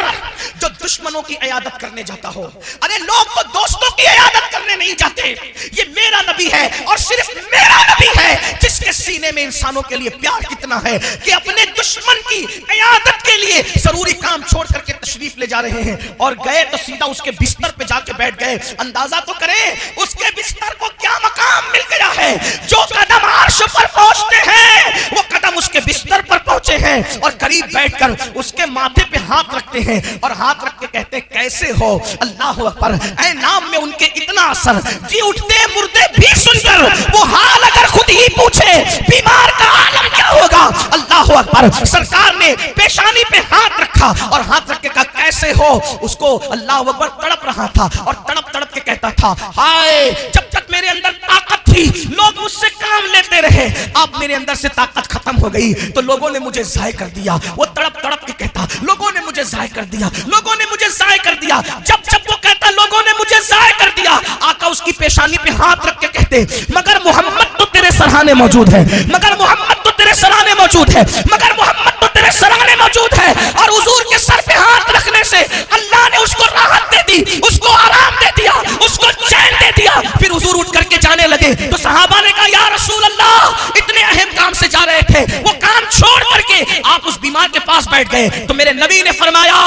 جو دشمنوں کی عیادت کرنے جاتا ہو۔ ارے لوگ تو دوستوں کی عیادت کرنے نہیں جاتے، یہ میرا نبی ہے اور صرف میرا نبی ہے جس کے سینے میں انسانوں کے لیے پیار کتنا ہے کہ اپنے دشمن کی عیادت کے لیے ضروری کام چھوڑ کر کے تشریف لے جا رہے ہیں، اور گئے تو سیدھا اس کے بستر پہ جا کے بیٹھ گئے۔ اندازہ تو کریں اس کے بستر کو کیا مقام مل گیا ہے، جو قدم عرش پر پہنچتے ہیں وہ قدم اس کے بستر پر پہنچے ہیں، اور قریب بیٹھ کر اس کے ماتھے پہ ہاتھ رکھتے ہیں اور ہاتھ رکھ کے کہتے ہیں کیسے ہو؟ اللہ اکبر۔ اے نام میں ان کے اتنا اثر، جی اٹھتے مردے بھی سن کر وہ حال اگر خود ہی پوچھے بیمار کا عالم کیا ہوگا۔ اللہ اکبر۔ سرکار نے پیشانی پہ ہاتھ رکھا اور ہاتھ رکھ کے کہا کیسے ہو؟ اس کو اللہ اکبر تڑپ رہا تھا اور تڑپ تڑپ کے کہتا تھا ہائے جب تک میرے اندر طاقت تھی لوگ مجھ سے کام لیتے رہے، اب میرے اندر سے طاقت ختم ہو گئی تو لوگوں نے مجھے ضائع کر دیا۔ وہ تڑپ تڑپ کے کہتا لوگوں نے مجھے ضائع کر دیا، لوگوں نے مجھے ضائع کر دیا۔ جب جب وہ کہتا لوگوں نے مجھے ضائع کر دیا، آقا اس کی پیشانی پہ ہاتھ رکھ کے کہتے مگر محمد تو تیرے سرانے موجود ہے، مگر محمد تو تیرے سرانے موجود ہے، مگر محمد تو تیرے سرانے موجود ہے۔ اور حضور کے سر پہ ہاتھ رکھنے سے اللہ نے اس کو راحت دے دی، اس کو آرام دے دیا، اس کو چین دے دیا۔ پھر حضور اٹھ کر کے جانے لگے تو صحابہ نے کہا یا رسول اللہ، اتنے اہم کام سے جا رہے تھے، وہ کام چھوڑ کر کے آپ اس بیمار کے پاس بیٹھ گئے۔ تو میرے نبی نے فرمایا،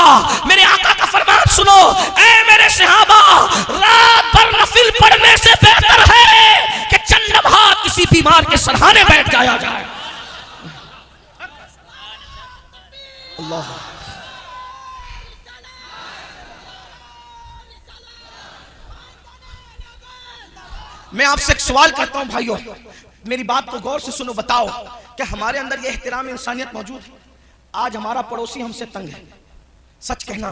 میرے آقا کا فرمان سنو، اے میرے صحابہ، رات بھر نفل پڑھنے سے بہتر ہے کہ چند لمحات کسی بیمار کے سرہانے بیٹھ جایا جائے۔ اللہ میں آپ سے ایک سوال کرتا ہوں بھائیوں، میری بات کو غور سے سنو، بتاؤ کہ ہمارے اندر یہ احترام انسانیت موجود ہے؟ آج ہمارا پڑوسی ہم سے تنگ ہے، سچ کہنا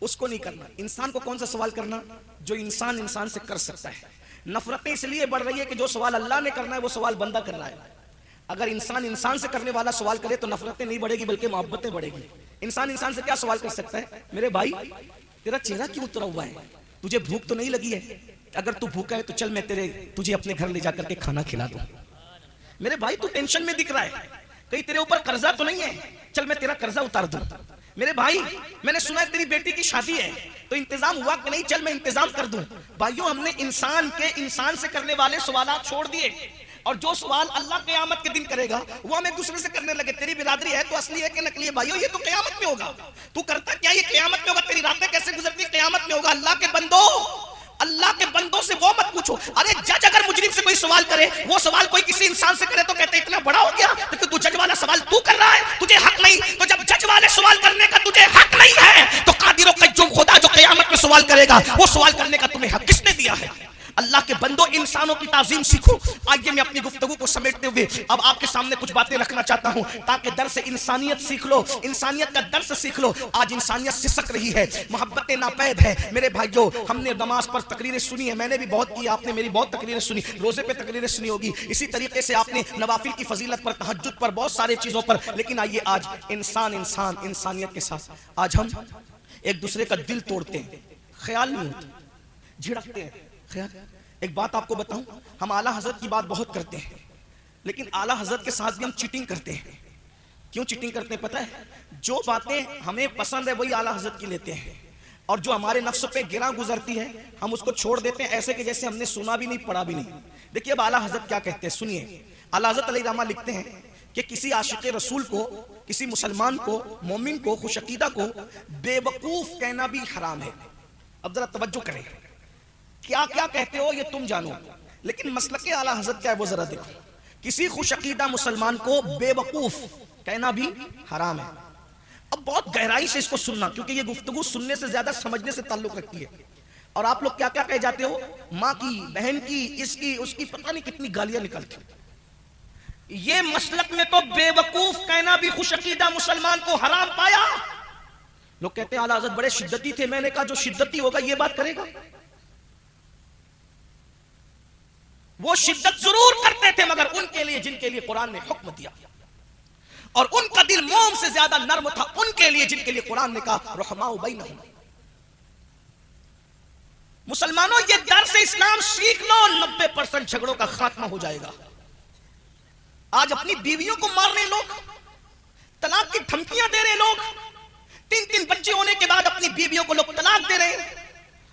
اس کو نہیں کرنا. انسان کو کون سا سوال کرنا؟ جو انسان انسان سے کر سکتا ہے. نفرتیں اس لیے بڑھ رہی ہے کہ جو سوال اللہ نے کرنا ہے وہ سوال بندہ کر رہا ہے. اگر انسان انسان سے کرنے والا سوال کرے تو نفرتیں نہیں بڑھے گی بلکہ محبتیں بڑھے گی. انسان انسان سے کیا سوال کر سکتا ہے؟ میرے بھائی تیرا چہرہ کیوں اترا ہوا ہے؟ تجھے بھوک تو نہیں لگی ہے؟ اگر تو بھوکا ہے تو چل میں تجھے اپنے گھر لے جا کر کے کھانا کھلا دوں. میرے بھائی تو ٹینشن میں دکھ رہا ہے, کہیں تیرے اوپر قرضہ تو نہیں ہے؟ چل میں تیرا قرضہ اتار دوں. میرے بھائی میں نے سنا ہے تیری بیٹی کی شادی ہے تو انتظام ہوا کہ نہیں؟ چل میں انتظام کر دوں. بھائیوں ہم نے انسان سے کرنے والے سوالات چھوڑ دیے, اور جو سوال اللہ قیامت کے دن کرے گا وہ ہم ایک دوسرے سے کرنے لگے. تیری برادری ہے تو اصلی ہے کہ نقلی ہے؟ بھائیو یہ تو قیامت میں ہوگا. تو کرتا کیا یہ قیامت میں ہوگا؟ تیری راتیں کیسے گزرتی قیامت میں ہوگا. اللہ کے بندوں سے وہ مت پوچھو. ارے جج اگر مجرم سے کوئی سوال کرے, وہ سوال کوئی کسی انسان سے کرے تو کہتے اتنا بڑا ہو گیا, لیکن تو جج والا سوال تو کر رہا ہے, تجھے حق نہیں. تو جب جج والے سوال کرنے کا تجھے حق نہیں ہے تو قادر و قیوم خدا جو قیامت میں سوال کرے گا وہ سوال کرنے کا تمہیں حق کس نے دیا ہے؟ اللہ کے بندوں انسانوں کی تعظیم سیکھو. آئیے میں اپنی گفتگو کو سمیٹتے ہوئے اب آپ کے سامنے کچھ باتیں رکھنا چاہتا ہوں تاکہ درس انسانیت سیکھ لو, انسانیت کا درس سیکھ لو. آج انسانیت سسک رہی ہے, محبت ناپید ہے. میرے بھائیوں ہم نے نماز پر تقریریں سنی ہیں, میں نے بھی بہت کی, آپ نے میری بہت تقریریں سنی, روزے پہ تقریریں سنی ہوگی, اسی طریقے سے آپ نے نوافل کی فضیلت پر, تہجد پر, بہت سارے چیزوں پر. لیکن آئیے آج انسانیت کے ساتھ آج ہم ایک دوسرے کا دل توڑتے ہیں, خیال نہیں ہوتا, جھڑکتے ہیں. خیال ایک بات آپ کو بتاؤں, ہم اعلیٰ حضرت کی بات بہت کرتے ہیں لیکن اعلیٰ حضرت کے ساتھ بھی ہم چیٹنگ کرتے ہیں. کیوں چیٹنگ کرتے ہیں پتہ ہے؟ جو باتیں ہمیں پسند ہے وہی اعلیٰ حضرت کی لیتے ہیں, اور جو ہمارے نفس پہ گراں گزرتی ہے ہم اس کو چھوڑ دیتے ہیں, ایسے کہ جیسے ہم نے سنا بھی نہیں پڑھا بھی نہیں. دیکھیے اب اعلیٰ حضرت کیا کہتے ہیں, سنیے. اعلیٰ حضرت علیہ رحمہ لکھتے ہیں کہ کسی عاشق رسول کو, کسی مسلمان کو, مومن کو, خوش عقیدہ کو بے وقوف کہنا بھی حرام ہے. اب ذرا توجہ کریں, کیا کیا کہتے ہو یہ تم جانو, لیکن مسلک اعلیٰ حضرت کیا ہے وہ ذرا دیکھو. کسی خوش عقیدہ مسلمان کو بے وقوف کہنا بھی حرام ہے. اب بہت گہرائی سے اس کو سننا, کیونکہ یہ گفتگو سننے سے زیادہ سمجھنے سے تعلق رکھتی ہے. اور آپ لوگ کیا کیا کہہ جاتے ہو, ماں کی, بہن کی, اس کی, اس کی, پتہ نہیں کتنی گالیاں نکلتی. یہ مسلک میں تو بے وقوف کہنا بھی خوش عقیدہ مسلمان کو حرام پایا. لوگ کہتے ہیں اعلیٰ حضرت بڑے شدتی تھے. میں نے کہا جو شدتی ہوگا یہ بات کرے گا؟ وہ شدت ضرور کرتے تھے مگر ان کے لیے جن کے لیے قرآن نے حکم دیا, اور ان کا دل موم سے زیادہ نرم تھا ان کے لیے جن کے لیے قرآن نے کہا رحماء بینہم. مسلمانوں یہ درس اسلام سیکھ لو, 90% جھگڑوں کا خاتمہ ہو جائے گا. آج اپنی بیویوں کو مار رہے لوگ, طلاق کی دھمکیاں دے رہے لوگ, 3 بچے ہونے کے بعد اپنی بیویوں کو لوگ طلاق دے رہے ہیں.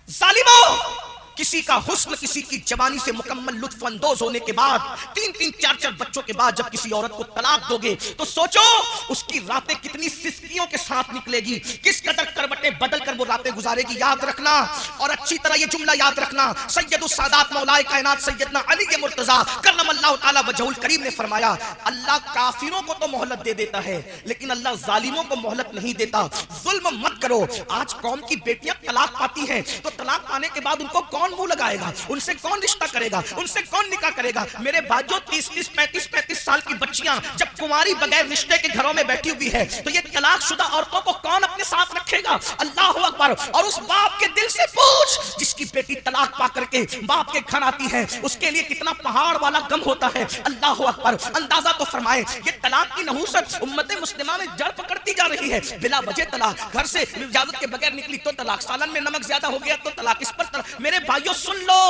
ظالموں, کسی کا حسن, کسی کی جوانی سے مکمل لطف اندوز ہونے کے بعد, 3-4 بچوں کے بعد جب کسی عورت کو طلاق دو گے تو سوچو اس کی راتیں کتنی سسکیوں کے ساتھ نکلے گی, کس قدر کروٹیں بدل کر وہ راتیں گزارے گی. یاد رکھنا, اور اچھی طرح یہ جملہ یاد رکھنا, سید السادات مولا کائنات سیدنا علی مرتضیٰ کرم اللہ تعالی وجہہ الکریم نے فرمایا اللہ کافروں کو تو مہلت دے دیتا ہے لیکن اللہ ظالموں کو مہلت نہیں دیتا. ظلم مت کرو. آج قوم کی بیٹیاں طلاق پاتی ہیں تو طلاق پانے کے بعد ان کو کون منہ لگائے گا, ان سے کون رشتہ کرے گا, ان سے کون نکاح کرے گا؟ میرے بھائیو 30-35 سال کی بچیاں جب کماری بغیر رشتے کے گھروں میں بیٹھی ہوئی ہے تو یہ طلاق شدہ عورتوں کو کون اپنے ساتھ رکھے گا؟ اللہ اکبر. اور اس باپ کے دل سے پوچھ جس کی بیٹی طلاق پا کر کے باپ کے گھر آتی ہے, اس کے لیے کتنا پہاڑ والا غم ہوتا ہے. اللہ اکبر. اندازہ تو فرمائے یہ طلاق کی نحوست امت مسلمہ میں جڑ پکڑتی جا رہی ہے. بلا وجہ طلاق, گھر سے اجازت کے بغیر نکلی تو طلاق, سالن میں نمک زیادہ ہو گیا تو طلاق, اس پر طلاق. میرے بھائیو سن لو,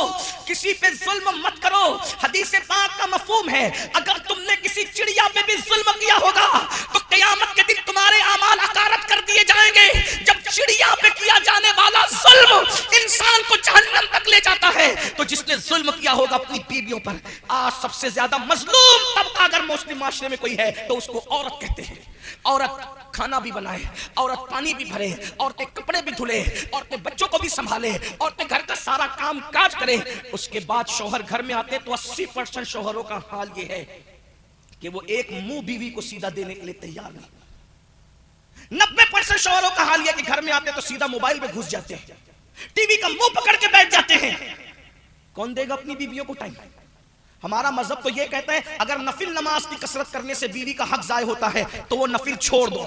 کسی پہ ظلم مت کرو. حدیث پاک کا مفہوم ہے اگر تم نے کسی چڑیا پہ بھی ظلم کیا ہوگا تو قیامت کے دن تمہارے اعمال حقارت کر دیے جائیں گے. جب چڑیا پہ کیا جانے والا ظلم انسان کو جہنم تک لے جاتا ہے تو جس نے ظلم کیا ہوگا اپنی بیویوں پر. آج سب سے زیادہ مظلوم طبقہ اگر مسلم معاشرے میں کوئی ہے تو اس کو عورت کہتے ہیں. عورت کھانا بھی بنائے, عورت پانی بھی بھرے, عورتیں کپڑے بھی دھلے, عورتیں بچوں کو بھی سنبھالے, عورتیں گھر کا سارا کام کاج کرے. اس کے بعد شوہر گھر میں آتے تو 80% شوہروں کا حال یہ ہے کہ وہ ایک منہ بیوی کو سیدھا دینے کے لیے تیار نہیں. 90% شوہروں کا حال یہ کہ گھر میں آتے تو سیدھا موبائل میں گھس جاتے ہیں, ٹی وی کا منہ پکڑ کے بیٹھ جاتے ہیں. کون دے گا اپنی بیویوں کو ٹائم؟ ہمارا مذہب تو یہ کہتا ہے اگر نفل نماز کی کثرت کرنے سے بیوی کا حق ضائع ہوتا ہے تو وہ نفل چھوڑ دو.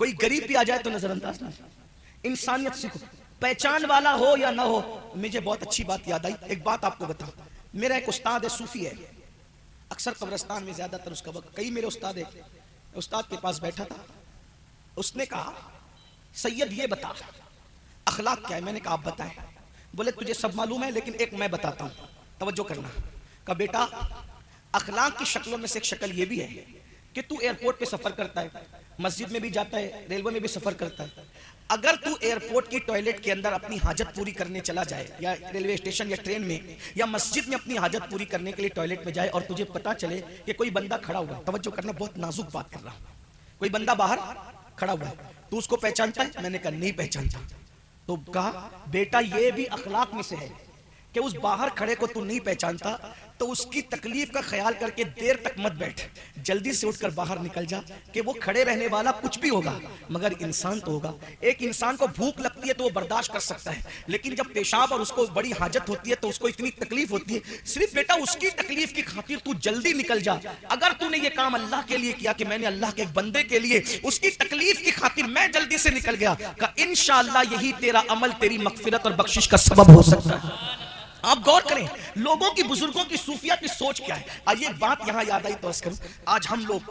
کوئی غریب بھی آ جائے تو نظر انداز نہ، انسانیت سیکھو، پہچان والا ہو یا نہ ہو۔ مجھے بہت اچھی بات یاد آئی، ایک بات آپ کو بتاؤں، میرا ایک استاد ہے، صوفی ہے، اکثر قبرستان میں زیادہ تر اس کا وقت، کئی میرے استاد ہے، استاد کے پاس بیٹھا تھا، اس نے کہا سید یہ بتا اخلاق کیا ہے؟ میں نے کہا آپ بتائیں۔ بولے تجھے سب معلوم ہے لیکن ایک میں بتاتا ہوں، توجہ کرنا۔ کہا بیٹا اخلاق کی شکلوں میں سے ایک شکل یہ بھی ہے کہ تو ایئرپورٹ پہ سفر کرتا ہے، مسجد میں بھی جاتا ہے، ریلوے میں بھی سفر کرتا ہے، اگر تو ایئرپورٹ کی ٹوائلٹ کے اندر اپنی حاجت پوری کرنے چلا جائے، یا ریلوے اسٹیشن یا ٹرین میں یا مسجد میں اپنی حاجت پوری کرنے کے لیے ٹوائلٹ میں جائے اور تجھے پتا چلے کہ کوئی بندہ کھڑا ہوا ہے، توجہ کرنا بہت نازک بات کر رہا ہوں، کوئی بندہ باہر کھڑا ہوا ہے، تو اس کو پہچانتا ہے؟ میں نے کہا نہیں پہچانتا۔ تو کہا بیٹا یہ بھی اخلاق میں سے ہے کہ اس باہر کھڑے کو تو نہیں پہچانتا تو اس کی تکلیف کا خیال کر کے دیر تک مت بیٹھ، جلدی سے اٹھ کر باہر نکل جا، کہ وہ کھڑے رہنے والا کچھ بھی ہوگا مگر انسان تو ہوگا۔ ایک انسان کو بھوک لگتی ہے تو وہ برداشت کر سکتا ہے، لیکن جب پیشاب اور اس کو بڑی حاجت ہوتی ہے تو اس کو اتنی تکلیف ہوتی ہے، صرف بیٹا اس کی تکلیف کی خاطر تو جلدی نکل جا۔ اگر تو نے یہ کام اللہ کے لیے کیا کہ میں نے اللہ کے ایک بندے کے لیے اس کی تکلیف کی خاطر میں جلدی سے نکل گیا، کہ انشاءاللہ یہی تیرا عمل تیری مغفرت اور بخشش کا سبب ہو سکتا ہے۔ آپ غور کریں لوگوں کی، بزرگوں کی، صوفیہ کی سوچ کیا ہے۔ آئیے ایک بات یہاں یاد آئی تو عرض کروں، آج ہم لوگ،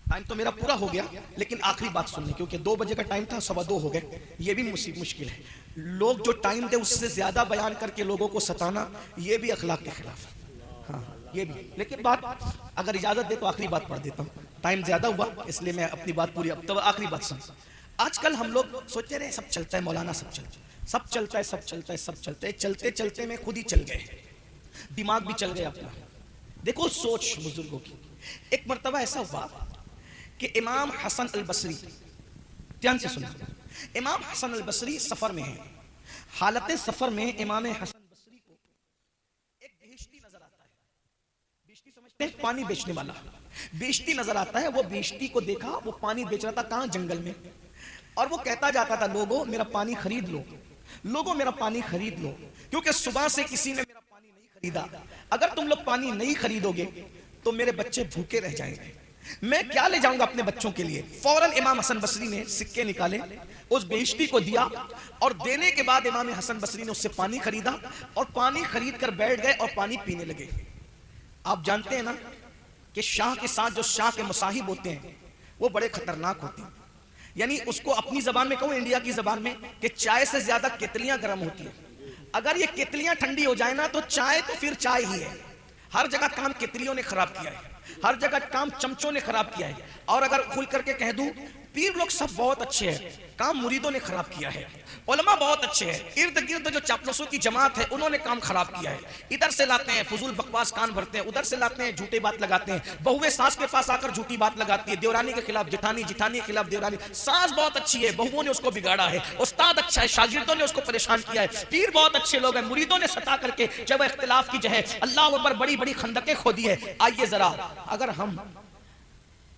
ٹائم تو میرا پورا ہو گیا لیکن آخری بات سننے، کیونکہ 2 بجے کا ٹائم تھا، 2:15 ہو گئے، یہ بھی مشکل ہے۔ لوگ جو ٹائم دے اس سے زیادہ بیان کر کے لوگوں کو ستانا، یہ بھی اخلاق کے خلاف ہے، ہاں یہ بھی۔ لیکن بات اگر اجازت دے تو آخری بات پڑھ دیتا ہوں، ٹائم زیادہ ہوا اس لیے میں اپنی بات پوری، اب تو آخری بات سن۔ آج کل ہم لوگ سوچتے رہے سب چلتا ہے مولانا، سب چلتا ہے، سب چلتا ہے، سب چلتا ہے، سب چلتا ہے، چلتے چلتے میں خود ہی چل گئے، دماغ بھی چل گیا اپنا۔ دیکھو سوچ بزرگوں کی۔ ایک مرتبہ ایسا ہوا کہ امام حسن البصری، دھیان سے سنو، امام حسن البصری سفر میں ہیں، حالت سفر میں امام حسن البصری کو ایک بیشتی نظر آتا ہے، بیشتی سمجھتے ہیں پانی بیچنے والا، بیشتی نظر آتا ہے، وہ بیشتی کو دیکھا، وہ پانی بیچ رہا تھا، کہاں؟ جنگل میں، اور وہ کہتا جاتا تھا لوگوں میرا پانی خرید لو، لوگوں میرا پانی خرید لو، کیونکہ صبح سے کسی نے میرا پانی نہیں خریدا، اگر تم لوگ پانی نہیں خریدو گے تو میرے بچے بھوکے رہ جائیں گے، میں کیا لے جاؤں گا اپنے بچوں کے لیے۔ فوراً امام حسن بصری نے سکے نکالے، اس بیشتی کو دیا، اور دینے کے بعد امام حسن بصری نے اس سے پانی خریدا اور پانی خرید کر بیٹھ گئے اور پانی پینے لگے۔ آپ جانتے ہیں نا کہ شاہ کے ساتھ جو شاہ کے مصاحب ہوتے ہیں وہ بڑے خطرناک ہوتے ہیں، یعنی اس کو اپنی زبان میں کہوں، انڈیا کی زبان میں، کہ چائے سے زیادہ کتلیاں گرم ہوتی ہیں۔ اگر یہ کتلیاں ٹھنڈی ہو جائیں نا تو چائے تو پھر چائے ہی ہے۔ ہر جگہ کام کتلیوں نے خراب کیا ہے، ہر جگہ کام چمچوں نے خراب کیا ہے، اور اگر کھل کر کے کہہ دوں پیر لوگ سب بہت اچھے ہیں، کام مریدوں نے خراب کیا ہے، علماء بہت اچھے ہیں، ارد گرد جو چاپلوسوں کی جماعت ہے انہوں نے کام خراب کیا ہے، ادھر سے لاتے ہیں فضول بکواس کان بھرتے ہیں، ادھر سے لاتے ہیں جھوٹے بات لگاتے ہیں، بہویں ساس کے پاس آ کر جھوٹی بات لگاتی ہے، دیورانی کے خلاف جٹھانی، جٹھانی کے خلاف دیورانی، ساس بہت اچھی ہے، بہووں نے اس کو بگاڑا ہے، استاد اچھا ہے، شاگردوں نے اس کو پریشان کیا ہے، پیر بہت اچھے لوگ ہیں، مریدوں نے ستا کر کے جب اختلاف کی جگہ اللہ اکبر بڑی بڑی خندقیں کھودی ہے۔ آئیے ذرا اگر ہم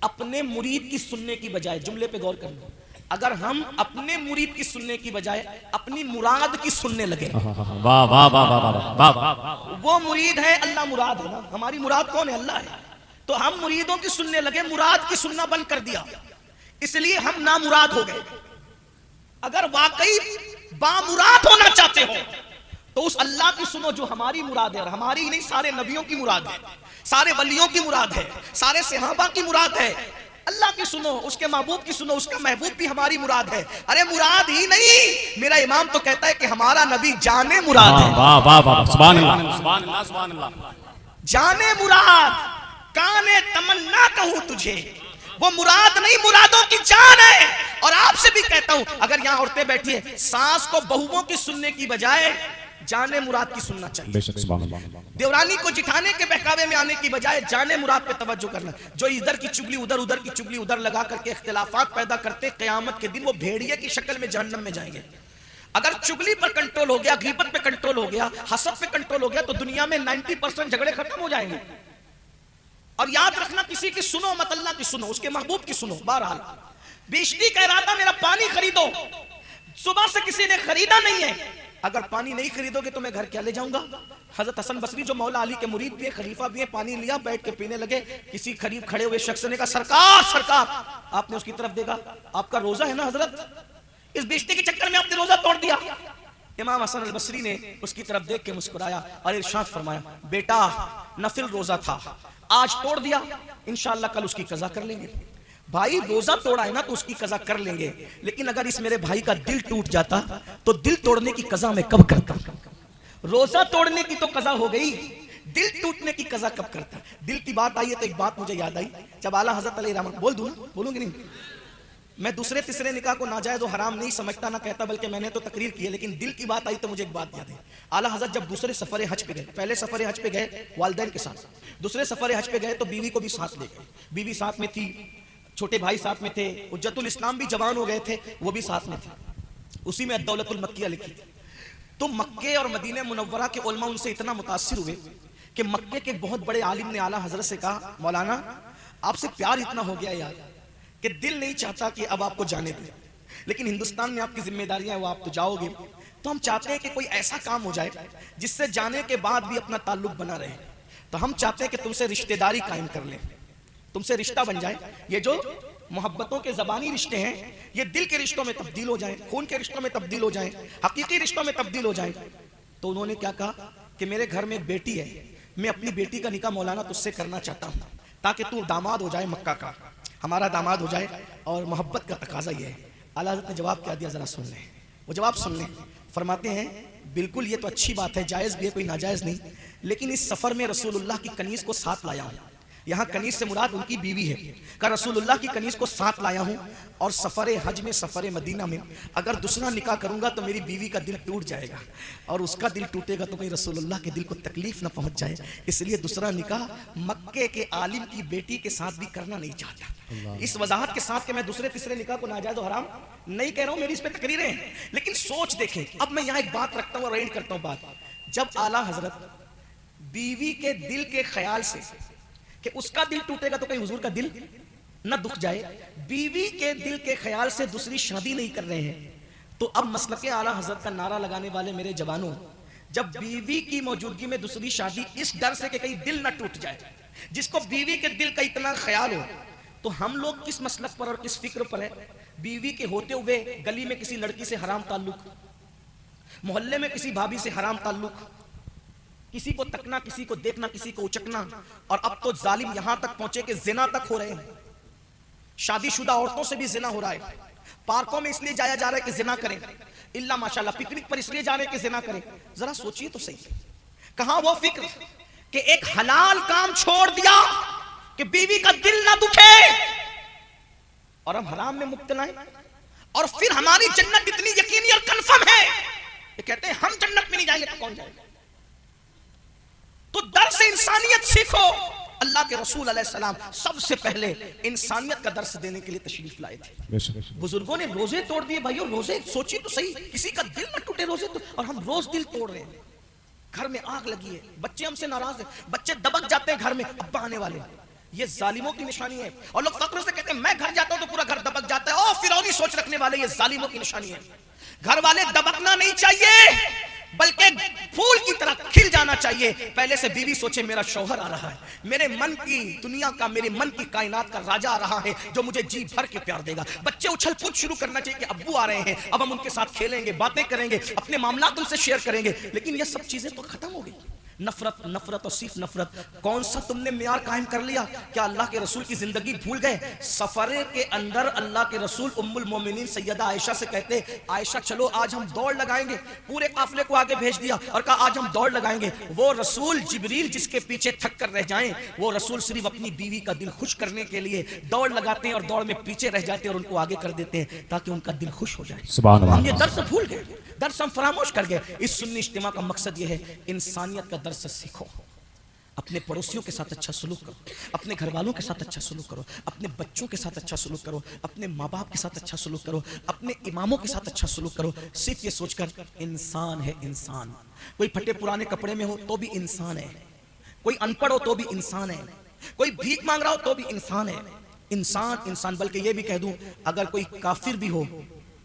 اپنے مرید کی سننے کی بجائے، جملے پہ غور کرنا، اگر ہم اپنے مرید کی سننے کی بجائے اپنی مراد کی سننے لگے، واہ واہ واہ واہ واہ، وہ مرید ہے، اللہ مراد ہے نا، ہماری مراد کون ہے؟ اللہ ہے، تو ہم مریدوں کی سننے لگے، مراد کی سننا بند کر دیا، اس لیے ہم نامراد ہو گئے۔ اگر واقعی بامراد ہونا چاہتے ہو تو اس اللہ کی سنو جو ہماری مراد ہے، اور ہماری نہیں سارے نبیوں کی مراد ہے، سارے ولیوں کی مراد ہے، سارے صحابہ کی مراد ہے، اللہ کی سنو، اس کے محبوب کی سنو، اس کا محبوب بھی ہماری مراد ہے۔ ارے مراد ہی نہیں، میرا امام تو کہتا ہے کہ ہمارا نبی جانے مراد ہے، واہ واہ واہ، سبحان اللہ سبحان اللہ سبحان اللہ، جانے مراد، کانے تمنا کہوں تجھے، وہ مراد نہیں، مرادوں کی جان ہے۔ اور آپ سے بھی کہتا ہوں، اگر یہاں عورتیں بیٹھی ہیں، ساس کو بہووں کی سننے کی بجائے جانے مراد کی سننا چاہیے، بے شک سبحان اللہ، دیورانی کو جٹھانے کے بہکاوے میں آنے کی بجائے جانے مراد پہ توجہ کرنا۔ جو ادھر کی چگلی ادھر، ادھر کی چگلی ادھر لگا کر کے اختلافات پیدا کرتے، قیامت کے دن وہ بھیڑیے کی شکل میں جہنم میں جائیں گے۔ اگر چگلی پر کنٹرول ہو گیا، غیبت پہ کنٹرول ہو گیا، حسد پہ کنٹرول ہو گیا تو دنیا میں 90% جھگڑے ختم ہو جائیں گے۔ اور یاد رکھنا، کسی کی سنو مت، اللہ کی سنو، اس کے محبوب کی سنو۔ بہرحال بیشتی کہہ رہا تھا میرا پانی خریدو، صبح سے کسی نے خریدا نہیں ہے، اگر پانی نہیں خریدو گے تو میں گھر کیا لے جاؤں گا؟ حضرت حسن بصری جو مولا علی کے مرید بھی ہیں، خلیفہ بھی ہیں، پانی لیا، بیٹھ کے پینے لگے. کسی قریب کھڑے ہوئے شخص نے کہا سرکار سرکار. آپ نے اس کی طرف دیکھا، آپ کا روزہ ہے نا حضرت، اس بیچنے کے چکر میں آپ نے روزہ توڑ دیا. امام حسن البصری نے اس کی طرف دیکھ کے مسکرایا اور ارشاد فرمایا بیٹا نفل روزہ تھا، آج توڑ دیا، انشاءاللہ کل اس کی قضا کر لیں گے. بھائی روزہ توڑا ہے نا تو اس کی قضا کر لیں گے، لیکن اگر اس میرے بھائی کا دل ٹوٹ جاتا تو دل توڑنے کی قضا میں کب کرتا؟ روزہ توڑنے کی تو قضا ہو گئی، دل ٹوٹنے کی قضا کب کرتا؟ دل کی بات آئی ہے تو ایک بات مجھے یاد آئی. جب اعلیٰ حضرت علیہ رحمت بولوں گی نہیں، میں دوسرے تیسرے نکاح کو ناجائز و حرام نہیں سمجھتا نہ کہتا، بلکہ میں نے تو تقریر کی ہے، لیکن دل کی بات آئی تو مجھے ایک بات یاد ہے. اعلیٰ حضرت جب دوسرے سفر حج پہ گئے، پہلے سفر حج پہ گئے والدین کے ساتھ، دوسرے سفر حج پہ گئے تو بیوی کو بھی ساتھ لے گئے. بیوی ساتھ میں تھی، چھوٹے بھائی ساتھ میں تھے، حجت الاسلام بھی جوان ہو گئے تھے، وہ بھی ساتھ میں تھے. اسی میں الدولت المکیہ لکھی تھی. تو مکے اور مدینہ منورہ کے علماء ان سے اتنا متاثر ہوئے کہ مکے کے بہت بڑے عالم نے اعلیٰ حضرت سے کہا مولانا آپ سے پیار اتنا ہو گیا یار کہ دل نہیں چاہتا کہ اب آپ کو جانے دیں، لیکن ہندوستان میں آپ کی ذمہ داریاں ہیں، وہ آپ تو جاؤ گے، تو ہم چاہتے ہیں کہ کوئی ایسا کام ہو جائے جس سے جانے کے بعد بھی اپنا تعلق بنا رہے. تو ہم چاہتے ہیں کہ تم سے رشتہ داری قائم کر لیں، تم سے رشتہ بن جائے. یہ جو محبتوں کے زبانی رشتے ہیں یہ دل کے رشتوں میں تبدیل ہو جائیں، خون کے رشتوں میں تبدیل ہو جائیں، حقیقی رشتوں میں تبدیل ہو جائیں. تو انہوں نے کیا کہا کہ میرے گھر میں ایک بیٹی ہے، میں اپنی بیٹی کا نکاح مولانا تجھ سے کرنا چاہتا ہوں تاکہ تو داماد ہو جائے، مکہ کا ہمارا داماد ہو جائے، اور محبت کا تقاضا یہ ہے. اعلیٰ حضرت نے جواب کیا دیا، ذرا سن لیں. وہ جواب سن لیں. فرماتے ہیں بالکل یہ تو اچھی بات ہے، جائز بھی ہے، کوئی ناجائز نہیں، لیکن اس سفر میں رسول اللہ کی کنیز کو ساتھ لایا ہوں. یہاں کنیز سے مراد ان کی بیوی ہے کہ رسول اللہ کی کنیز کو ساتھ لایا ہوں، اور سفر حج میں سفر مدینہ میں اگر دوسرا نکاح کروں گا تو میری بیوی کا دل ٹوٹ جائے گا، اور اس کا دل ٹوٹے گا تو کہیں رسول اللہ کے دل کو تکلیف نہ پہنچ جائے، اس لیے دوسرا نکاح مکے کے عالم کی بیٹی کے ساتھ بھی کرنا نہیں چاہتا. اس وضاحت کے ساتھ کہ میں دوسرے تیسرے نکاح کو ناجائز و حرام نہیں کہہ رہا ہوں، میری اس پہ تقریریں ہیں، لیکن سوچ دیکھیں. اب میں یہاں ایک بات رکھتا ہوں اور اینڈ کرتا ہوں بات. جب اعلیٰ حضرت بیوی کے دل کے خیال سے کہ اس کا دل ٹوٹے گا تو کہیں حضور کا دل نہ دکھ جائے، بیوی کے دل کے خیال سے دوسری شادی نہیں کر رہے ہیں، تو اب مسلک اعلیٰ حضرت کا نعرہ لگانے والے میرے جوانوں، جب بیوی کی موجودگی میں دوسری شادی اس ڈر سے کہ کہیں دل نہ ٹوٹ جائے، جس کو بیوی کے دل کا اتنا خیال ہو، تو ہم لوگ کس مسلک پر اور کس فکر پر ہے؟ بیوی کے ہوتے ہوئے گلی میں کسی لڑکی سے حرام تعلق، محلے میں کسی بھابھی سے حرام تعلق، کسی کو تکنا، کسی کو دیکھنا، کسی کو اچکنا، اور اب تو ظالم یہاں تک پہنچے کہ زنا تک ہو رہے ہیں. شادی شدہ عورتوں سے بھی زنا ہو رہا ہے. پارکوں میں اس لیے جایا جا رہا ہے کہ زنا کریں، اللہ ماشاءاللہ پکنک پر اس لیے جا رہے ہیں کہ زنا کریں. ذرا سوچئے تو صحیح، کہاں وہ فکر کہ ایک حلال کام چھوڑ دیا کہ بیوی کا دل نہ دکھے، اور ہم حرام میں مبتلا ہیں، اور پھر ہماری جنت اتنی یقینی اور کنفرم ہے کہ کہتے ہیں ہم جنت میں نہیں جائیں گے تو کون جائے گا. تو درس انسانیت سیکھو. اللہ کے رسول علیہ السلام سب سے پہلے انسانیت کا درس دینے کے لیے تشریف لائے تھے. بزرگوں نے روزے توڑ دیے. بھائیو روزے سوچی تو صحیح، کسی کا دل نہ ٹوٹے روزے تو، اور ہم روز دل توڑ رہے ہیں. گھر میں آگ لگی ہے، بچے ہم سے ناراض ہیں، بچے دبک جاتے ہیں گھر میں، ابا آنے والے. یہ ظالموں کی نشانی ہے. اور لوگ فخر سے کہتے ہیں میں گھر جاتا ہوں تو پورا گھر دبک جاتا ہے. او فرعونی سوچ رکھنے والے، یہ ظالموں کی نشانی ہے. گھر والے دبکنا نہیں چاہیے، بلکہ پھول کی طرح کھل جانا چاہیے. پہلے سے بیوی سوچے میرا شوہر آ رہا ہے، میرے من کی دنیا کا، میرے من کی کائنات کا راجہ آ رہا ہے جو مجھے جی بھر کے پیار دے گا. بچے اچھل کود شروع کرنا چاہیے کہ ابو آ رہے ہیں، اب ہم ان کے ساتھ کھیلیں گے، باتیں کریں گے، اپنے معاملات ان سے شیئر کریں گے. لیکن یہ سب چیزیں تو ختم ہو گئی. نفرت نفرت اور صرف نفرت. کون سا تم نے معیار قائم کر لیا؟ کیا اللہ کے رسول کی زندگی بھول گئے؟ سفر کے اندر اللہ کے رسول ام المومنین سیدہ عائشہ سے کہتے عائشہ چلو آج ہم دوڑ لگائیں گے. پورے قافلے کو آگے بھیج دیا اور کہا آج ہم دوڑ لگائیں گے. وہ رسول جبریل جس کے پیچھے تھک کر رہ جائیں، وہ رسول صرف اپنی بیوی کا دل خوش کرنے کے لیے دوڑ لگاتے ہیں اور دوڑ میں پیچھے رہ جاتے ہیں اور ان کو آگے کر دیتے ہیں تاکہ ان کا دل خوش ہو جائے. سبحان اللہ. ہم یہ درس بھول گئے، درس ہم فراموش کر گئے. اس سنی اجتماع کا مقصد یہ ہے انسانیت کا درس سیکھو. اپنے پڑوسیوں کے ساتھ اچھا سلوک کرو، اپنے گھر والوں کے ساتھ اچھا سلوک کرو، اپنے بچوں کے ساتھ اچھا سلوک کرو، اپنے ماں باپ کے ساتھ اچھا سلوک کرو، اپنے اماموں کے ساتھ اچھا سلوک کرو. صرف یہ سوچ کر انسان ہے انسان. کوئی پھٹے پرانے کپڑے میں ہو تو بھی انسان ہے، کوئی ان پڑھ ہو تو بھی انسان ہے، کوئی بھیک مانگ رہا ہو تو بھی انسان ہے. انسان انسان. بلکہ یہ بھی کہہ دوں اگر کوئی کافر بھی ہو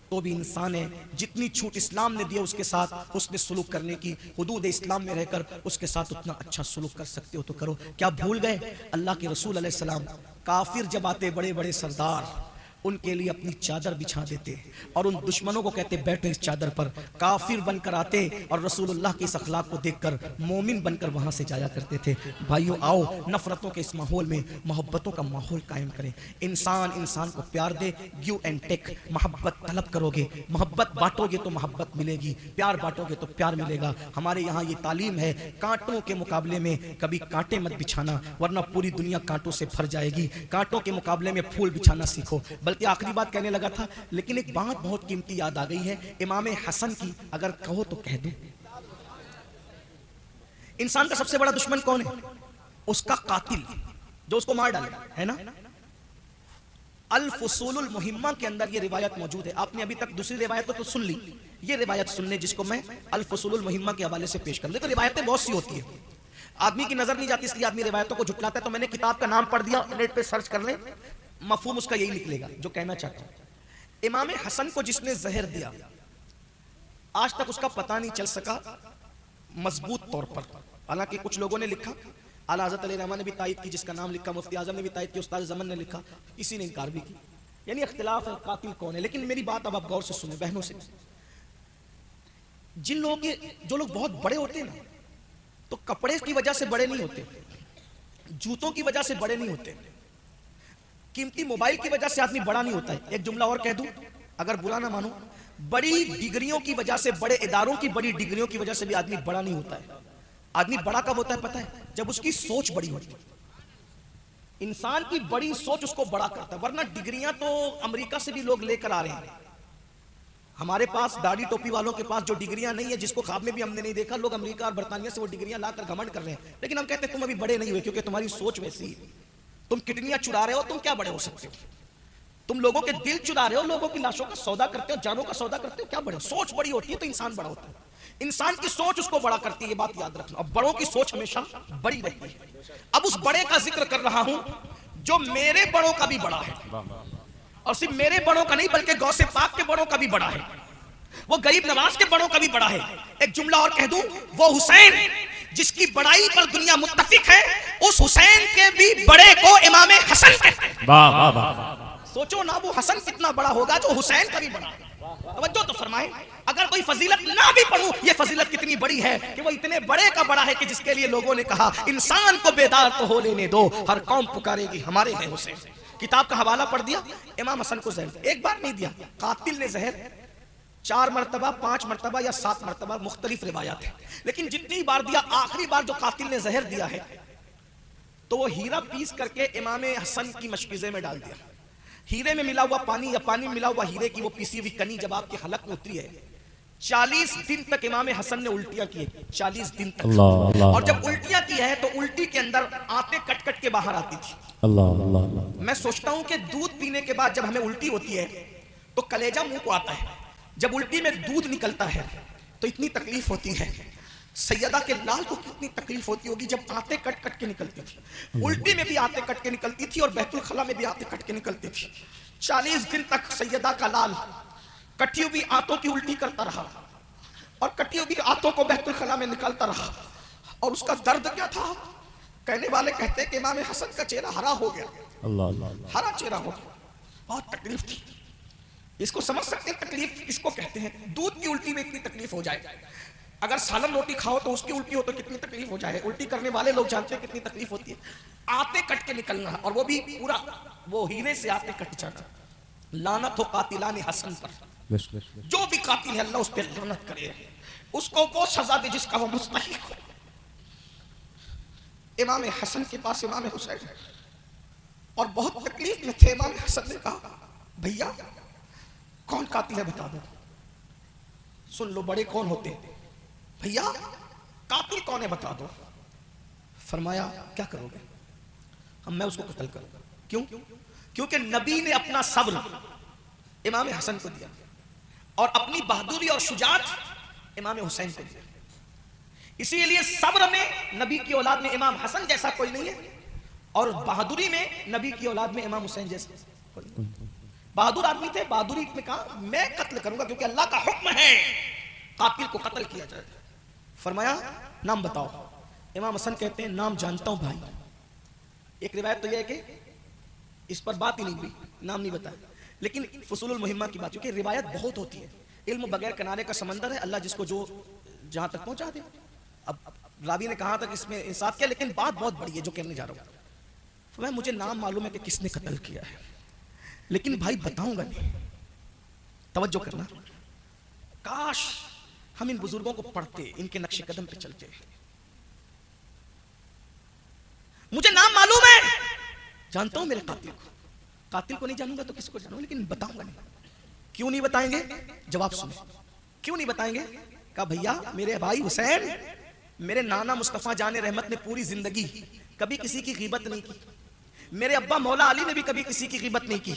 تو بھی انسان ہے. جتنی چھوٹ اسلام نے دیا اس کے ساتھ حسن سلوک کرنے کی, حدود اسلام میں رہ کر اس کے ساتھ اتنا اچھا سلوک کر سکتے ہو تو کرو. کیا بھول گئے اللہ کے رسول علیہ السلام کافر جب آتے بڑے بڑے سردار ان کے لیے اپنی چادر بچھا دیتے اور ان دشمنوں کو کہتے بیٹھو اس چادر پر. کافر بن کر آتے اور رسول اللہ کے اس اخلاق کو دیکھ کر مومن بن کر وہاں سے جایا کرتے تھے. بھائیو آؤ نفرتوں کے اس ماحول میں محبتوں کا ماحول قائم کریں. انسان کو پیار دے, گیو اینڈ ٹیک. محبت طلب کرو گے, محبت بانٹو گے تو محبت ملے گی, پیار بانٹو گے تو پیار ملے گا. ہمارے یہاں یہ تعلیم ہے, کانٹوں کے مقابلے میں کبھی کانٹے مت بچھانا ورنہ پوری دنیا کانٹوں سے بھر جائے گی. کانٹوں کے مقابلے میں پھول بچھانا سیکھو. بلکہ آخری بات کہنے لگا تھا لیکن ایک بات بہت قیمتی یاد آ گئی ہے امام حسن کی, اگر کہو تو کہہ دوں. انسان کا سب سے بڑا دشمن کون ہے؟ اس کا قاتل جو اس کو مار ڈالے, ہے نا. الفصول المہمہ کے اندر یہ روایت موجود ہے. آپ نے ابھی تک دوسری روایتوں تو سن لی, یہ روایت سن لیں جس کو میں الفصول المہمہ کے حوالے سے پیش کر لیں. تو روایتیں بہت سی ہوتی ہیں, آدمی کی نظر نہیں جاتی اس لیے آدمی روایتوں کو جھٹلاتا ہے. تو میں نے کتاب کا نام پڑھ دیا, نیٹ پہ سرچ کر لیں, مفہوم اس کا یہی نکلے گا جو کہنا چاہتا ہوں. امام حسن کو جس نے زہر دیا آج تک اس کا پتہ نہیں چل سکا مضبوط طور پر. حالانکہ کچھ لوگوں نے لکھا, اعلیٰ حضرت علیہ رحمہ نے بھی تائید کی, جس کا نام لکھا مفتی اعظم نے بھی تائید کی, استاد زمن نے لکھا, کسی نے انکار بھی کی. یعنی اختلاف ہے قاتل کون ہے. لیکن میری بات اب آپ غور سے سنیں بہنوں سے. جن لوگوں کے جو لوگ بہت بڑے ہوتے ہیں نا تو کپڑے کی وجہ سے بڑے نہیں ہوتے, جوتوں کی وجہ سے بڑے نہیں ہوتے, قیمتی موبائل کی وجہ سے آدمی بڑا نہیں ہوتا ہے. ایک جملہ اور کہہ دوں اگر برا نہ مانو, بڑی ڈگریوں کی وجہ سے, بڑے اداروں کی بڑی ڈگریوں کی وجہ سے بھی آدمی بڑا نہیں ہوتا ہے. آدمی بڑا کب ہوتا ہے پتہ ہے؟ جب اس کی سوچ بڑی ہوتی ہے. انسان کی بڑی سوچ اس کو بڑا کرتا ہے. ورنہ ڈگریاں تو امریکہ سے بھی لوگ لے کر آ رہے ہیں. ہمارے پاس داڑھی ٹوپی والوں کے پاس جو ڈگریاں نہیں ہیں, جس کو خواب میں بھی ہم نے نہیں دیکھا, لوگ امریکہ اور برطانیہ سے وہ ڈگریاں لا کر گھمنڈ کر رہے ہیں. لیکن ہم کہتے ہیں تم ابھی بڑے نہیں ہوئے کیونکہ تمہاری سوچ ویسی ہے. تم کڈنیاں چرا رہے ہو, تم کیا بڑے ہو سکتے ہو؟ تم لوگوں کے دل چرا رہے ہو, لوگوں کی لاشوں کا سودا کرتے ہو, جانوں کا سودا کرتے ہو, کیا بڑے ہو؟ سوچ بڑی ہوتی ہے تو انسان بڑا ہوتا ہے. انسان کی سوچ اس کو بڑا کرتی ہے, یہ بات یاد رکھنا. اب بڑوں کی سوچ ہمیشہ بڑی رہتی ہے. اب اس بڑے کا ذکر کر رہا ہوں جو میرے بڑوں کا بھی بڑا ہے, اور صرف میرے بڑوں کا نہیں بلکہ غوث پاک کے بڑوں کا بھی بڑا ہے, وہ غریب نواز کے بڑوں کا بھی بڑا ہے. ایک جملہ اور کہہ دوں, وہ حسین جس کی بڑائی پر دنیا متفق ہے, اس حسین کے بھی بڑے کو امام حسن کہتے ہیں. واہ واہ واہ. سوچو نا وہ حسن کتنا بڑا ہوگا جو حسین کا بھی بڑا ہے. توجہ تو فرمائیں, اگر کوئی فضیلت نہ بھی پڑھوں, یہ فضیلت کتنی بڑی ہے کہ وہ اتنے بڑے کا بڑا ہے کہ جس کے لیے لوگوں نے کہا انسان کو بیدار تو ہو لینے دو, ہر قوم پکارے گی ہمارے ہیں حسین. کتاب کا حوالہ پڑھ دیا, امام حسن کو زہر ایک بار نہیں دیا, قاتل نے زہر 4 مرتبہ 5 مرتبہ یا 7 مرتبہ, مختلف روایات ہیں. لیکن جتنی بار دیا, آخری بار جو قاتل نے زہر دیا ہے تو وہ ہیرا پیس کر کے امام حسن کی مشکیزے میں ڈال دیا. ہیرے میں ملا ہوا پانی یا پانی میں ملا ہوا ہیرے کی وہ پیسی ہوئی کنی جب آپ کے حلق میں اتری ہے, 40 دن تک امام حسن نے الٹیاں کی, 40 دن تک. اور جب الٹیاں کی ہے تو الٹی کے اندر آنتیں کٹ کٹ کے باہر آتی تھی. میں سوچتا ہوں کہ دودھ پینے کے بعد جب ہمیں الٹی ہوتی ہے تو کلیجہ منہ کو آتا ہے, جب الٹی میں دودھ نکلتا ہے تو اتنی تکلیف ہوتی ہے. سیدہ کے لال کو کتنی تکلیف ہوتی ہوگی جب آنتیں کٹ کٹ کے نکلتی تھی. الٹی میں بھی آنتیں کٹ کے نکلتی تھی اور بیت الخلا میں بھی آنتیں کٹ کے نکلتی تھی. 40 دن تک سیدہ کا لال کٹی ہوئی آنتوں کی الٹی کرتا رہا اور کٹی ہوئی آنتوں کو بیت الخلا میں نکالتا رہا. اور اس کا درد کیا تھا؟ کہنے والے کہتے ہیں کہ امام حسن کا چہرہ ہرا ہو گیا, ہرا چہرہ ہو گیا. بہت تکلیف تھی. اس کو سمجھ سکتے ہیں تکلیف کس کو کہتے ہیں؟ دودھ کی الٹی میں اتنی تکلیف ہو جائے, اگر سالن روٹی کھاؤ تو اس کی الٹی ہو تو کتنی تکلیف ہو جائے. الٹی کرنے والے لوگ جانتے ہیں کتنی تکلیف ہوتی ہے. آتے کٹ کے نکلنا, اور وہ بھی پورا وہ ہیرے سے آتے کٹ جانا. لعنت ہو قاتلان حسن پر, جو بھی قاتل ہے اللہ اس پہ لعنت کرے, اس کو وہ سزا دے جس کا وہ مستحق ہو. امام حسن کے پاس امام حسین اور بہت تکلیف میں تھے. امام حسن نے کہا بھیا کون قاتل ہے بتا دو. سن لو بڑے کون ہوتے ہیں, بھیا قاتل کون ہے بتا دو. فرمایا کیا کرو گے؟ میں اس کو قتل کروں گا. کیوں؟ کیونکہ نبی نے اپنا صبر امام حسن کو دیا اور اپنی بہادری اور شجاعت امام حسین کو دیا. اسی لیے صبر میں نبی کی اولاد میں امام حسن جیسا کوئی نہیں ہے, اور بہادری میں نبی کی اولاد میں امام حسین جیسا کوئی نہیں. بہادر آدمی تھے. بہادری میں کہا میں قتل کروں گا کیونکہ اللہ کا حکم ہے قاتل کو قتل کیا جائے. فرمایا نام بتاؤ. امام حسن کہتے ہیں نام جانتا ہوں بھائی. ایک روایت تو یہ ہے کہ اس پر بات ہی نہیں ہوئی, نام نہیں بتایا, لیکن فصول المہمہ کی بات, کیونکہ روایت بہت ہوتی ہے. علم بغیر کنارے کا سمندر ہے, اللہ جس کو جو جہاں تک پہنچا دے. اب راوی نے کہا تک اس میں انصاف کیا, لیکن بات بہت بڑی ہے جو کہنے جا رہا ہوں. فرمایا مجھے نام معلوم ہے کہ کس نے قتل کیا ہے, لیکن بھائی بتاؤں گا نہیں. توجہ کرنا, کاش ہم ان بزرگوں کو پڑھتے, ان کے نقش قدم پہ چلتے. مجھے نام معلوم ہے, جانتا ہوں میرے قاتل کو. قاتل کو نہیں جانوں گا تو کس کو جانوں, لیکن بتاؤں گا نہیں. کیوں نہیں بتائیں گے؟ جواب سنیں. کیوں نہیں بتائیں گے؟ کہا بھیا میرے بھائی حسین, میرے نانا مصطفیٰ جان رحمت نے پوری زندگی کبھی کسی کی غیبت نہیں کی. میرے ابا مولا علی نے بھی کبھی کسی کی غیبت نہیں کی.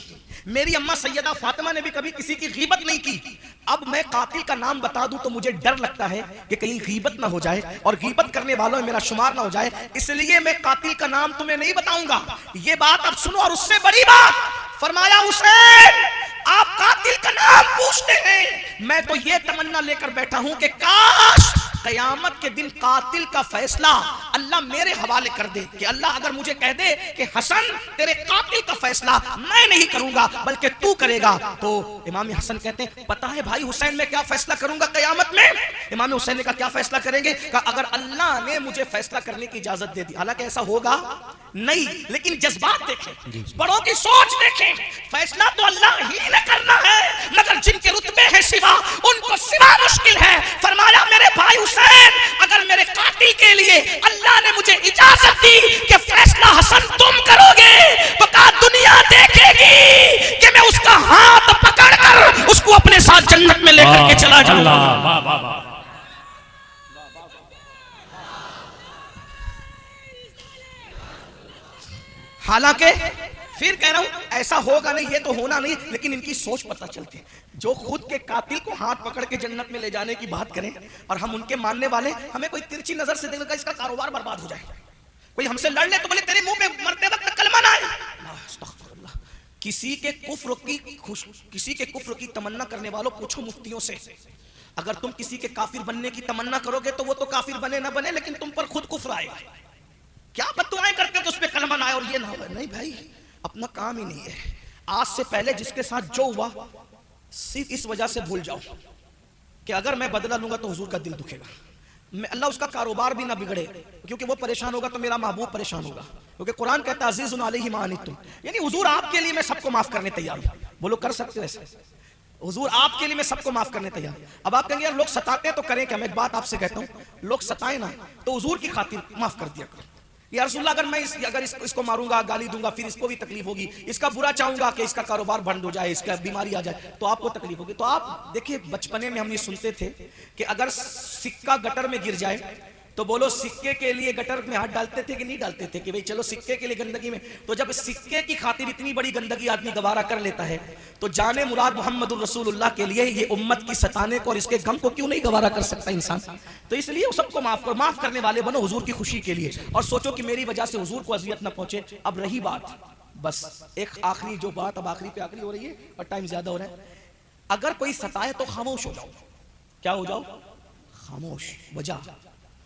میری اماں سیدہ فاطمہ نے بھی کبھی کسی کی غیبت نہیں کی. اب میں قاتل کا نام بتا دوں تو مجھے ڈر لگتا ہے کہ کہیں غیبت نہ ہو جائے اور غیبت کرنے والوں میں میرا شمار نہ ہو جائے, اس لیے میں قاتل کا نام تمہیں نہیں بتاؤں گا. یہ بات اب سنو, اور اس سے بڑی بات فرمایا حسین آپ قاتل کا نام پوچھتے ہیں, میں تو یہ تمنا لے کر بیٹھا ہوں کہ کاش قیامت کے دن قاتل کا فیصلہ اللہ میرے حوالے کر دے, کہ اللہ اگر مجھے کہہ دے کہ حسن تیرے قاتل کا فیصلہ میں نہیں کروں گا بلکہ تو کرے گا, تو امام حسن کہتے ہیں پتہ ہے بھائی حسین میں کیا فیصلہ کروں گا قیامت میں. امام حسین نے کہا کیا فیصلہ کریں گے؟ کہا اگر اللہ نے مجھے فیصلہ کرنے کی اجازت دے دی. حالانکہ ایسا ہوگا نہیں, لیکن جذبات دیکھیں, بڑوں کی سوچ دیکھیں. فیصلہ تو اللہ ہی نے کرنا ہے, مگر جن کے رتبے ہیں سوا ان کو سوا مشکل ہے. فرمایا میرے بھائی حسین اگر میرے قاتل کے لیے اللہ نے مجھے اجازت دی کہ فیصلہ حسن تم کرو گے, تو کہا دنیا دیکھے گی کہ میں اس کا ہاتھ پکڑ کر اس کو اپنے ساتھ جنت میں لے کر کے چلا جاؤں گا. حالانکہ پھر کہہ رہا ہوں ایسا ہوگا نہیں, یہ تو ہونا نہیں, لیکن ان کی سوچ پتہ چلتی ہے. جو خود کے قاتل کو ہاتھ پکڑ کے جنت میں لے جانے کی بات کریں اور ہم ان کے ماننے والے, ہمیں کوئی ترچھی نظر سے دیکھنے کا اس کا کاروبار برباد ہو جائے. کوئی ہم سے لڑ لے تو بولے تیرے منہ پہ مرتے وقت کلمہ نہ آئے. استغفر اللہ. کسی کے کفر کی تمنا کرنے والوں پوچھو مفتیوں سے, اگر تم کسی کے کافر بننے کی تمنا کرو گے تو وہ تو کافر بنے نہ بنے, لیکن تم پر خود کفر آئے گا. کیا بددعائیں کرتے تو اس پہ کلمہ نہ آئے اور یہ نہ ہو. نہیں بھائی اپنا کام ہی نہیں ہے. آج سے پہلے جس کے ساتھ جو ہوا صرف اس وجہ سے بھول جاؤ کہ اگر میں بدلہ لوں گا تو حضور کا دل دکھے گا. اللہ اس کا کاروبار بھی نہ بگڑے, کیونکہ وہ پریشان ہوگا تو میرا محبوب پریشان ہوگا. کیونکہ قرآن کہتا ہے عزیز علیہ ما عنتم, یعنی حضور آپ کے لیے میں سب کو معاف کرنے تیار ہوں. بولو کر سکتے ہو ایسے؟ حضور آپ کے لیے میں سب کو معاف کرنے تیار. اب آپ کہیں گے یار لوگ ستاتے ہیں تو کریں کیا؟ میں ایک بات آپ سے کہتا ہوں, لوگ ستائیں نا تو حضور کی خاطر معاف کر دیا کرو. یا رسول اللہ اگر میں اس کو ماروں گا, گالی دوں گا, پھر اس کو بھی تکلیف ہوگی. اس کا برا چاہوں گا کہ اس کا کاروبار بند ہو جائے, اس کا بیماری آ جائے, تو آپ کو تکلیف ہوگی. تو آپ دیکھیے بچپنے میں ہم یہ سنتے تھے کہ اگر سکہ گٹر میں گر جائے تو بولو سکے کے لیے گٹر میں ہاتھ ڈالتے تھے کہ نہیں ڈالتے تھے, کہ بھئی چلو سکے کے لیے گندگی میں. تو جب سکے کی خاطر اتنی بڑی گندگی آدمی گوارا کر لیتا ہے تو جانے مراد محمد الرسول اللہ کے لیے یہ امت کی ستانے کو اور اس کے غم کو کیوں نہیں گوارا کر سکتا انسان؟ تو اس لیے سب کو معاف کرو, معاف کرنے والے بنو حضور کی خوشی کے لیے, اور سوچو کہ میری وجہ سے حضور کو اذیت نہ پہنچے. اب رہی بات, بس ایک آخری جو بات, اب آخری پہ آخری ہو رہی ہے اور ٹائم زیادہ ہو رہا ہے. اگر کوئی ستائے تو خاموش ہو جاؤ. کیا ہو جاؤ؟ خاموش. وجہ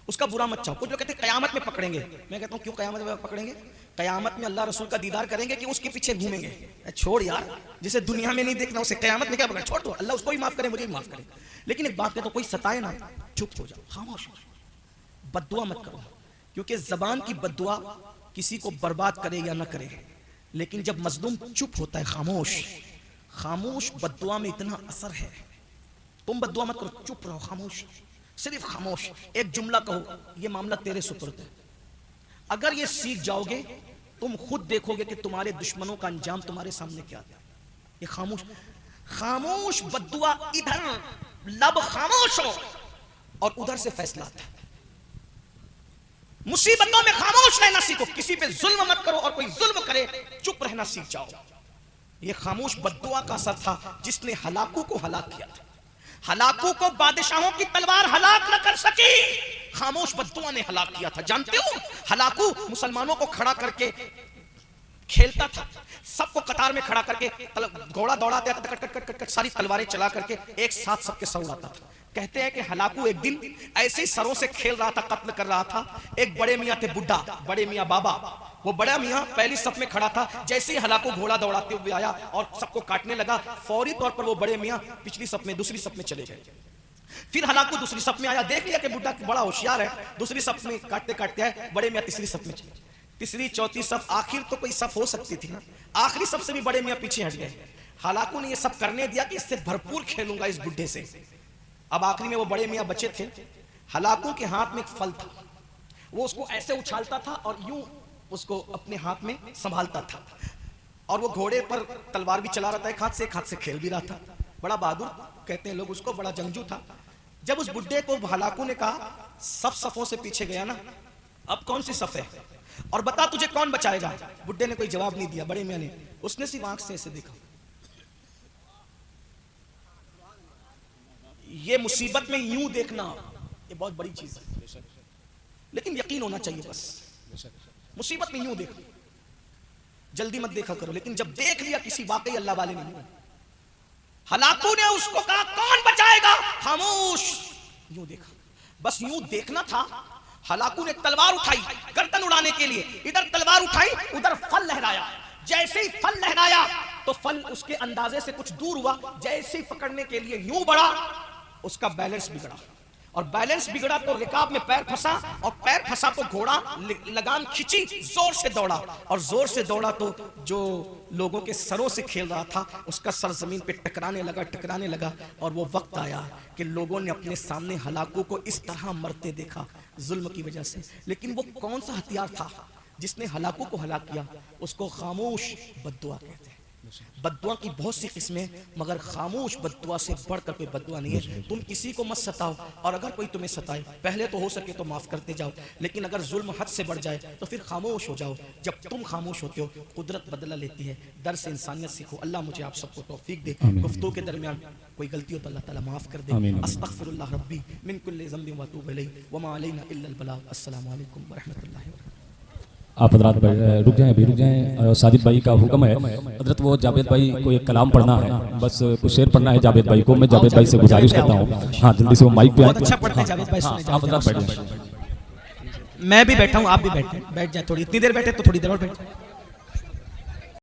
اس کا برا مت چاہو. کچھ لوگ کہتے ہیں قیامت میں پکڑیں گے. میں کہتا ہوں کیوں قیامت میں پکڑیں گے؟ قیامت میں اللہ رسول کا دیدار کریں گے کہ اس کے پیچھے گھومیں گے. چھوڑ یار, جسے دنیا میں نہیں دیکھنا اسے قیامت میں کیا پکڑ, چھوڑ دو. اللہ اس کو بھی معاف کرے, مجھے بھی معاف کرے. لیکن ایک بات کہتا ہوں, کوئی ستائے نا چپ ہو جاؤ, خاموش ہو جاؤ. بد دعا مت کرو, کیونکہ زبان کی بد دعا کسی کو برباد کرے یا نہ کرے, لیکن جب مظلوم چپ ہوتا ہے, خاموش بد دعا میں اتنا اثر ہے. تم بد دعا مت کرو, چپ رہو, خاموش, صرف خاموش. ایک جملہ کہو, یہ معاملہ تیرے سپرد ہے. اگر یہ سیکھ جاؤ گے تم خود دیکھو گے کہ تمہارے دشمنوں کا انجام تمہارے سامنے کیا ہے. یہ خاموش بد دعا, ادھر لب خاموش ہو اور ادھر سے فیصلہ آتا ہے. مصیبتوں میں خاموش رہنا سیکھو, کسی پہ ظلم مت کرو, اور کوئی ظلم کرے چپ رہنا سیکھ جاؤ. یہ خاموش بد دعا کا اثر تھا جس نے ہلاکو کو ہلاک کیا تھا. ہلاکو کو بادشاہوں کی تلوار ہلاک نہ کر سکی, خاموش بد دعا نے ہلاک کیا تھا. جانتے ہو ہلاکو مسلمانوں کو کھڑا کر کے کھیلتا تھا, سب کو قطار میں کھڑا کر کے گھوڑا دوڑاتے تھا, کٹ کٹ کٹ کٹ ساری تلواریں چلا کر کے ایک ساتھ سب کے سر اڑاتا تھا. کہتے ہیں کہ ہلاکو ایک دن ایسے ہی سروں سے کھیل رہا تھا, قتل کر رہا تھا. ایک بڑے میاں تھے بڈھا, بڑے میاں بابا, وہ بڑا میاں پہلی صف میں کھڑا تھا. جیسے ہی ہلاکو گھوڑا دوڑاتے ہوئے آیا اور سب کو کاٹنے لگا, فوری طور پر وہ بڑے میاں پچھلی صف میں دوسری صف میں چلے گئے. پھر ہلاکو دوسری صف میں آیا, دیکھ لیا کہ بڈھا بڑا ہوشیار ہے, دوسری صف میں کاٹتے کاٹتے آئے, بڑے میاں تیسری صف میں چلے. تیسری چوتھی صف, آخر تو کوئی صف ہو سکتی تھی نا, آخری صف سے بھی بڑے میاں پیچھے ہٹ گئے. ہلاکو نے یہ سب کرنے دیا کہ اس سے بھرپور کھیلوں گا اس بڈھے سے. اب آخری میں وہ بڑے میاں بچے تھے. ہلاکو کے ہاتھ میں ایک پھل تھا, وہ اس کو ایسے اچھالتا تھا اور یوں اس کو اپنے ہاتھ میں سنبھالتا تھا, اور وہ گھوڑے پر تلوار بھی چلا رہا تھا, ایک ہاتھ سے کھیل بھی رہا تھا. بڑا بہادر کہتے ہیں لوگ اس کو, بڑا جنگجو تھا. جب اس بڈھے کو ہلاکو نے کہا سب صفوں سے پیچھے گیا نا, اب کون سی صف ہے اور بتا تجھے کون بچائے گا. بڈھے نے کوئی جواب نہیں دیا. بڑے میاں نے, اس نے صرف آنکھ سے ایسے دیکھا. یہ مصیبت میں یوں دیکھنا یہ بہت بڑی چیز ہے, لیکن یقین ہونا چاہیے. بس مصیبت میں یوں دیکھو, جلدی مت دیکھا کرو. لیکن جب دیکھ لیا کسی واقعی اللہ والے نے, ہلاکو نے اس کو کہا کون بچائے گا, خاموش. یوں دیکھا, بس یوں دیکھنا تھا. ہلاکو نے تلوار اٹھائی گردن اڑانے کے لیے, ادھر تلوار اٹھائی ادھر پھل لہرایا. جیسے ہی پھل لہرایا تو پھل اس کے اندازے سے کچھ دور ہوا, جیسے ہی پکڑنے کے لیے یوں بڑھا, اس کا بیلنس بگڑا, اور بیلنس بگڑا تو رکاب میں پیر پھنسا, اور پیر پھنسا تو گھوڑا لگام کھچی, زور سے دوڑا, اور زور سے دوڑا تو جو لوگوں کے سروں سے کھیل رہا تھا اس کا سر زمین پہ ٹکرانے لگا. اور وہ وقت آیا کہ لوگوں نے اپنے سامنے ہلاکو کو اس طرح مرتے دیکھا ظلم کی وجہ سے. لیکن وہ کون سا ہتھیار تھا جس نے ہلاکو کو ہلاک کیا؟ اس کو خاموش بد دعا کہتے ہیں. بد دعا کی بہت سی قسمیں, مگر خاموش بد دعا سے بڑھ کر کوئی بد دعا نہیں ہے. تم کسی کو مت ستاؤ, اور اگر کوئی تمہیں ستائے پہلے تو ہو سکے تو معاف کرتے جاؤ, لیکن اگر ظلم حد سے بڑھ جائے تو پھر خاموش ہو جاؤ. جب تم خاموش ہوتے ہو قدرت بدلہ لیتی ہے. درس انسانیت سیکھو. اللہ مجھے آپ سب کو توفیق دے. گفتگو کے درمیان کوئی غلطی ہو تو اللہ تعالیٰ معاف کر دے. استغفر اللہ ربی من کل ذنب واتوب الیہ وما علینا الا البلاغ. السلام علیکم ورحمۃ اللہ وبرکاتہ. آپ حضرات رک جائیں. ساجد بھائی کا حکم ہے حضرت, وہ جاوید بھائی کو ایک کلام پڑھنا ہے, بس کچھ شعر پڑھنا ہے جاوید بھائی کو. میں جاوید بھائی سے گزارش کرتا ہوں, ہاں جلدی سے وہ مائک پہ بہت اچھا پڑھتے ہیں جاوید بھائی. آپ حضرات بیٹھ جائیں. میں بھی بیٹھا ہوں, آپ بھی بیٹھ جائیں تھوڑی, اتنی دیر بیٹھے تو تھوڑی دیر اور بیٹھ جائیں.